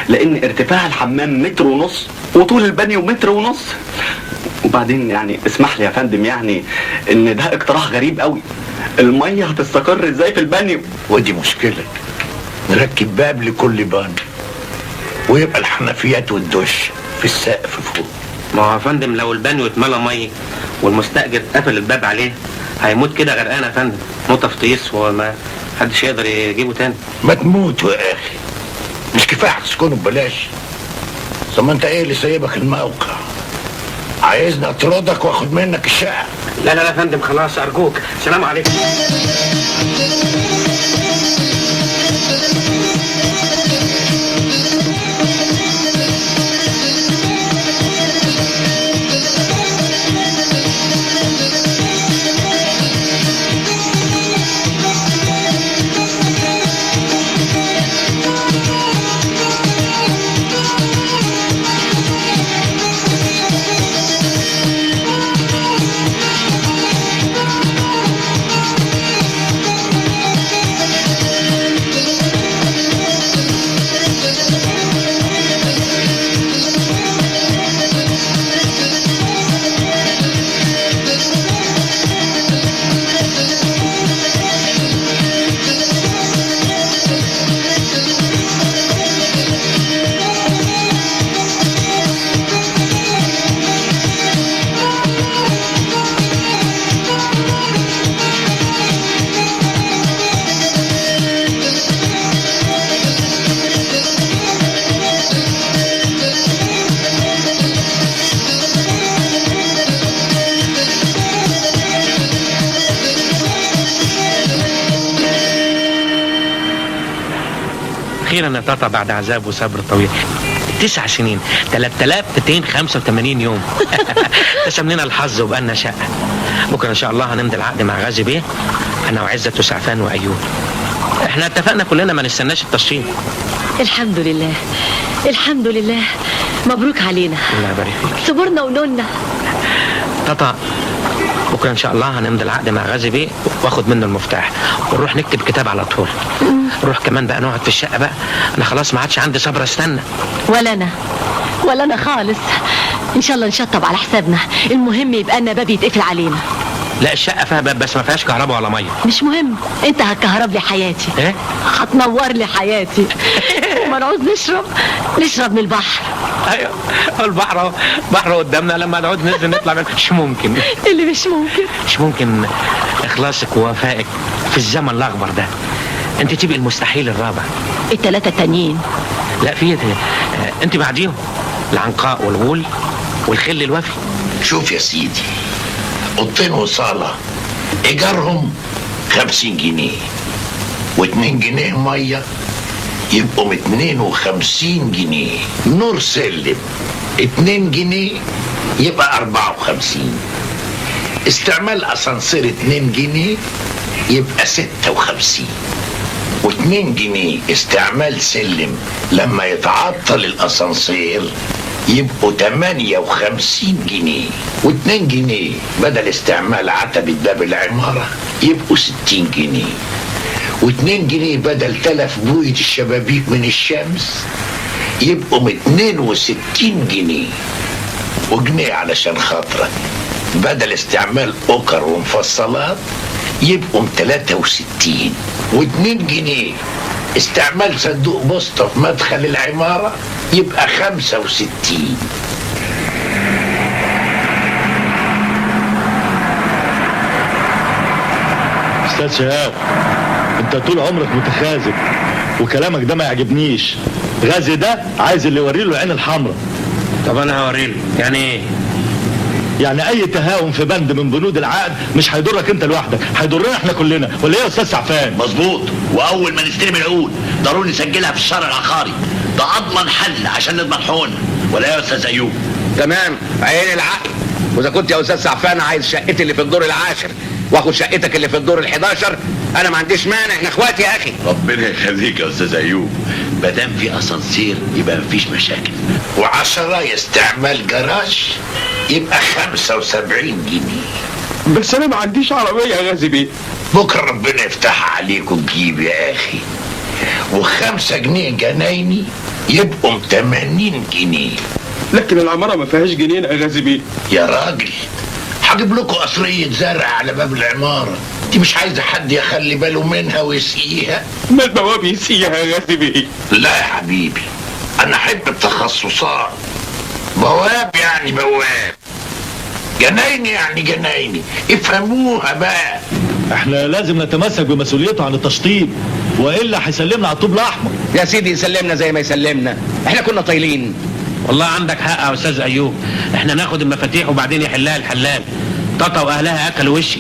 Speaker 6: لان ارتفاع الحمام 1.5 متر وطول البانيو 1.5 متر. وبعدين يعني اسمح لي يا فندم، يعني ان ده اقتراح غريب قوي. الميه هتستقر ازاي في البانيو؟
Speaker 15: ودي مشكله. نركب باب لكل بانيو ويبقى الحنفيات والدش في السقف فوق.
Speaker 1: ما هو يا فندم لو البانيو اتملى ميه والمستاجر قفل الباب عليه هيموت كده غرقان يا فندم، موت تفطيس وما حدش يقدر يجيبه تاني.
Speaker 15: ما تموتوا يا اخي، مش كفايه هتسكنوا ببلاش؟ طب ما انت ايه اللي سايبك الموقع؟ عايزني اطردك واخد منك الشقه؟
Speaker 1: لا لا لا يا فندم، خلاص ارجوك، سلام عليكم. اخيرا يا تاتا بعد عذاب وصبر طويل 9 سنين 3285 يوم تسم لنا الحظ وبقالنا شقه. بكره ان شاء الله هنمضي العقد مع غازي بيه، انا وعزت وسعفان وايوب. احنا اتفقنا كلنا ما نستناش التشطيب.
Speaker 10: الحمد لله الحمد لله، مبروك علينا.
Speaker 1: الله يبارك فيك.
Speaker 10: صبرنا ونولنا.
Speaker 1: تاتا بكره ان شاء الله هنمضي العقد مع غازي بيه واخد منه المفتاح ونروح نكتب كتاب على طول. نروح كمان بقى نقعد في الشقه بقى، انا خلاص ما عادش عندي صبر استنى.
Speaker 10: ولا انا خالص. ان شاء الله نشطب على حسابنا، المهم يبقى لنا باب يتقفل علينا.
Speaker 1: لا الشقه فيها باب بس ما فيهاش كهرباء ولا ميه.
Speaker 10: مش مهم، انت هتكهرب لي حياتي.
Speaker 1: ايه؟
Speaker 10: هتنور لي حياتي. وما نعوز نشرب من البحر.
Speaker 1: ايوه البحر اهو، بحر قدامنا، لما نعود ننزل نطلع منه. مش ممكن
Speaker 10: اللي مش ممكن
Speaker 1: اخلاصك ووفائك في الزمن الاخضر ده. انت تبقي المستحيل الرابع.
Speaker 10: الثلاثه التانيين
Speaker 1: لا في انت بعديهم، العنقاء والغول والخل الوفي.
Speaker 15: شوف يا سيدي، اوضتين وصاله ايجارهم 50 جنيه و2 جنيه ميه يبقوا 52 جنيه. نور سلم 2 جنيه يبقى 54. استعمال اسانسير 2 جنيه يبقى 56. و2 جنيه استعمال سلم لما يتعطل الاسانسير يبقوا 58 جنيه. و2 جنيه بدل استعمال عتبة باب العمارة يبقوا 60 جنيه. و2 جنيه بدل تلف بوية الشبابيك من الشمس يبقوا 62 جنيه. وجنيه علشان خاطرك بدل استعمال اوكر ومفصلات يبقوا 63. و2 جنيه استعمال صندوق بوسطة في مدخل العمارة يبقى 65.
Speaker 8: استاذ شهاب، انت طول عمرك متخاذل وكلامك ده ما يعجبنيش. غازي ده عايز اللي يوري له العين الحمراء.
Speaker 1: طب انا هوري له يعني ايه؟
Speaker 8: يعني اي تهاون في بند من بنود العقد مش هيضرك انت لوحدك، هيضرنا احنا كلنا، ولا ايه يا استاذ سعفان؟
Speaker 15: مظبوط. واول ما نستلم العقود ضروري نسجلها في الشهر العقاري، ده اضمن حل عشان نضمن حقوقنا، ولا ايه يا استاذ ايوب؟
Speaker 9: تمام، عين العقل. واذا كنت يا استاذ سعفان عايز شقتي اللي في الدور العاشر واخد شقتك اللي في الدور ال11، انا ما عنديش مانع، احنا اخواتي يا اخي.
Speaker 15: ربنا يخليك يا استاذ ايوب. ما دام في اسانسير يبقى مفيش مشاكل. و10 استعمال جراج يبقى 75 جنيه.
Speaker 8: بس انا ما عنديش عربيه يا غازي بيه.
Speaker 15: بكره ربنا يفتحها عليك وتجيب يا اخي. و5 جنيه جنايني يبقوا 80 جنيه.
Speaker 8: لكن العماره ما فيهاش جنينه يا غازي بيه.
Speaker 15: يا راجل هجيب لكم قصرية زرع على باب العمارة، دي مش عايزة حد يخلي باله منها ويسقيها.
Speaker 8: ما البواب يسقيها يا غازي بيه؟
Speaker 15: لا يا حبيبي، أنا أحب التخصصات. بواب يعني بواب، جنايني يعني جنايني، افهموها بقى.
Speaker 8: احنا لازم نتمسك بمسؤوليته عن التشطيب، والا هيسلمنا على الطوب الاحمر.
Speaker 9: يا سيدي يسلمنا زي ما يسلمنا، احنا كنا طايلين.
Speaker 5: والله عندك حق يا استاذ ايوب، احنا ناخد المفاتيح وبعدين يحلها الحلال. طاطا واهلها اكلوا وشي.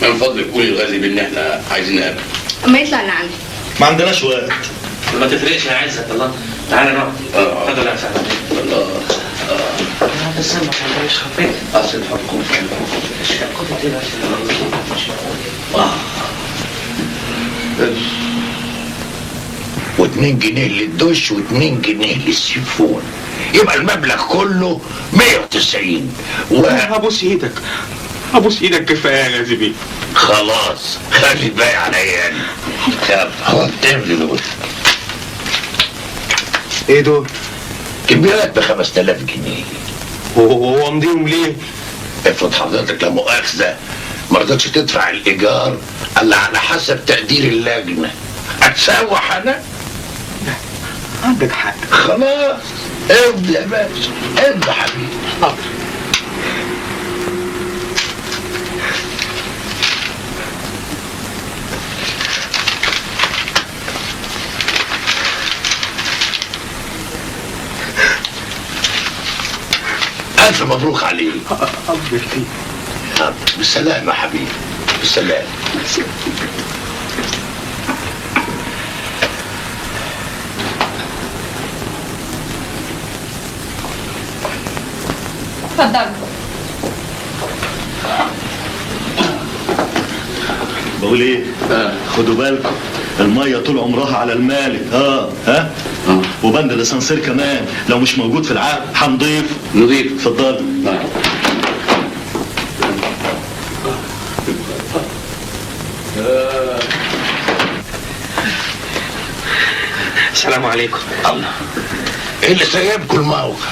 Speaker 9: من فضلك قولي الغازي بان احنا عايزين نقابل.
Speaker 11: اما يطلع اللي عندي.
Speaker 8: ما عندناش وقت.
Speaker 1: ما تفرقش يا عزت. الله تعالى نقعد. اتفضل يا سعد.
Speaker 9: الله.
Speaker 1: بس ما تعملش خفيف.
Speaker 9: اصل الحكم
Speaker 15: و2 جنيه للدش و2 جنيه للسيفون، يبقى المبلغ كله 190.
Speaker 6: ابوس ايدك ابوس ايدك، كفايه يا غازي بيه.
Speaker 15: خلاص خلي الباقي على عيالي. يلا هو بتعمل دول
Speaker 6: ايه دول؟
Speaker 15: كميات ب5000 جنيه.
Speaker 6: وهو مضيهم ليه؟
Speaker 15: افرض حضرتك لا مؤاخذه ما رضتش تدفع الايجار الا على حسب تقدير اللجنه، هتسوح انا؟
Speaker 6: عندك حق.
Speaker 15: خلاص امضي يا باشا، امضي حبيبي.
Speaker 6: حاضر.
Speaker 15: ألف مبروك عليك.
Speaker 6: أفضل فيك.
Speaker 15: بالسلامة يا حبيبي، بالسلامة.
Speaker 11: اتفضل.
Speaker 8: بقول ايه؟ خدوا بالكم المية طول عمرها على المالك. ها؟ وبند الاسانسير كمان لو مش موجود في العقد هنضيف.
Speaker 9: نضيف.
Speaker 8: اتفضل.
Speaker 1: السلام عليكم.
Speaker 15: الله، ايه اللي سايبكم الموقع؟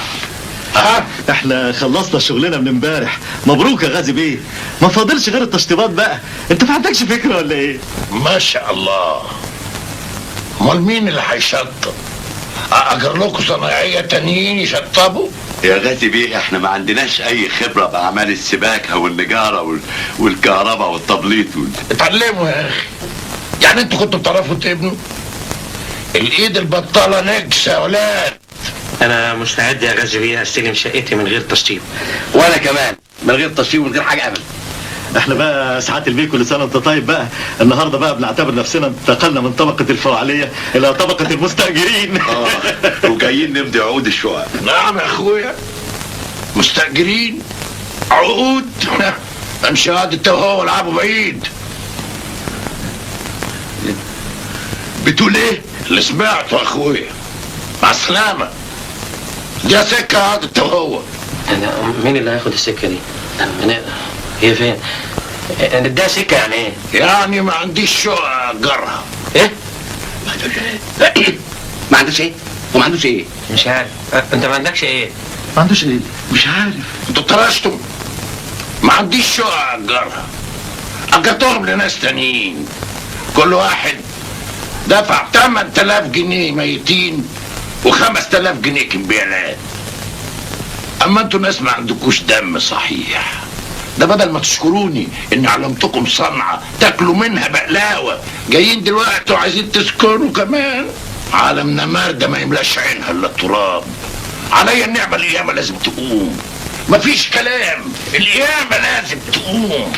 Speaker 8: احنا خلصنا شغلنا من امبارح. مبروك يا غازي بيه، ما فاضلش غير التشطيبات بقى. انت ما عندكش فكره ولا ايه؟
Speaker 15: ما شاء الله. امال مين اللي هيشطب؟ اجر لكم صنايعيه تانيين يشطبوا؟
Speaker 8: يا غازي بيه احنا ما عندناش اي خبره باعمال السباكه والنجاره والكهرباء والتبليط
Speaker 15: اتعلموا يا اخي. يعني انتوا كنتوا بتعرفوا تبنوا؟ الايد البطاله نجسه يا ولاد.
Speaker 1: انا مستعد يا غازي بيه استلم شقتي من غير تشطيب.
Speaker 9: وانا كمان من غير تشطيب ومن غير حاجه ابدا.
Speaker 8: احنا بقى سعاده البيه كل سنه وانت طيب بقى. النهارده بقى بنعتبر نفسنا انتقلنا من طبقه الفعاليه الى طبقه المستاجرين. وجايين نمضي عقود الشقق.
Speaker 15: نعم يا اخويا، مستاجرين عقود. امشي قاعد انت وهو العبوا بعيد. بتقول ايه؟ اللي سمعته يا اخويا. مع السلامه. دي سكه قاعد انت وهو.
Speaker 1: مين اللي هياخد السكه دي؟ هي فين؟ ده سكه يعني ايه؟
Speaker 15: يعني ما عنديش شقه اجرها.
Speaker 1: ايه؟
Speaker 9: ما عندوش ايه؟ وما عندوش ايه؟
Speaker 1: مش عارف. انت ما عندكش ايه؟
Speaker 8: ما عندوش ايه؟ مش عارف.
Speaker 15: انتوا طرشتم. ما عنديش شقه اجرها. اجرتهم لناس تانيين، كل واحد دفع 8000 جنيه ميتين و5000 جنيه كمبيالات. اما انتوا ناس ما عندكوش دم صحيح. ده بدل ما تشكروني اني علمتكم صنعة تاكلوا منها بقلاوة، جايين دلوقتي وعايزين تسكروا كمان. عالمنا مردة ما يملاش عينها الا التراب. عليا النعمة القيامة لازم تقوم. مفيش كلام، القيامة لازم تقوم.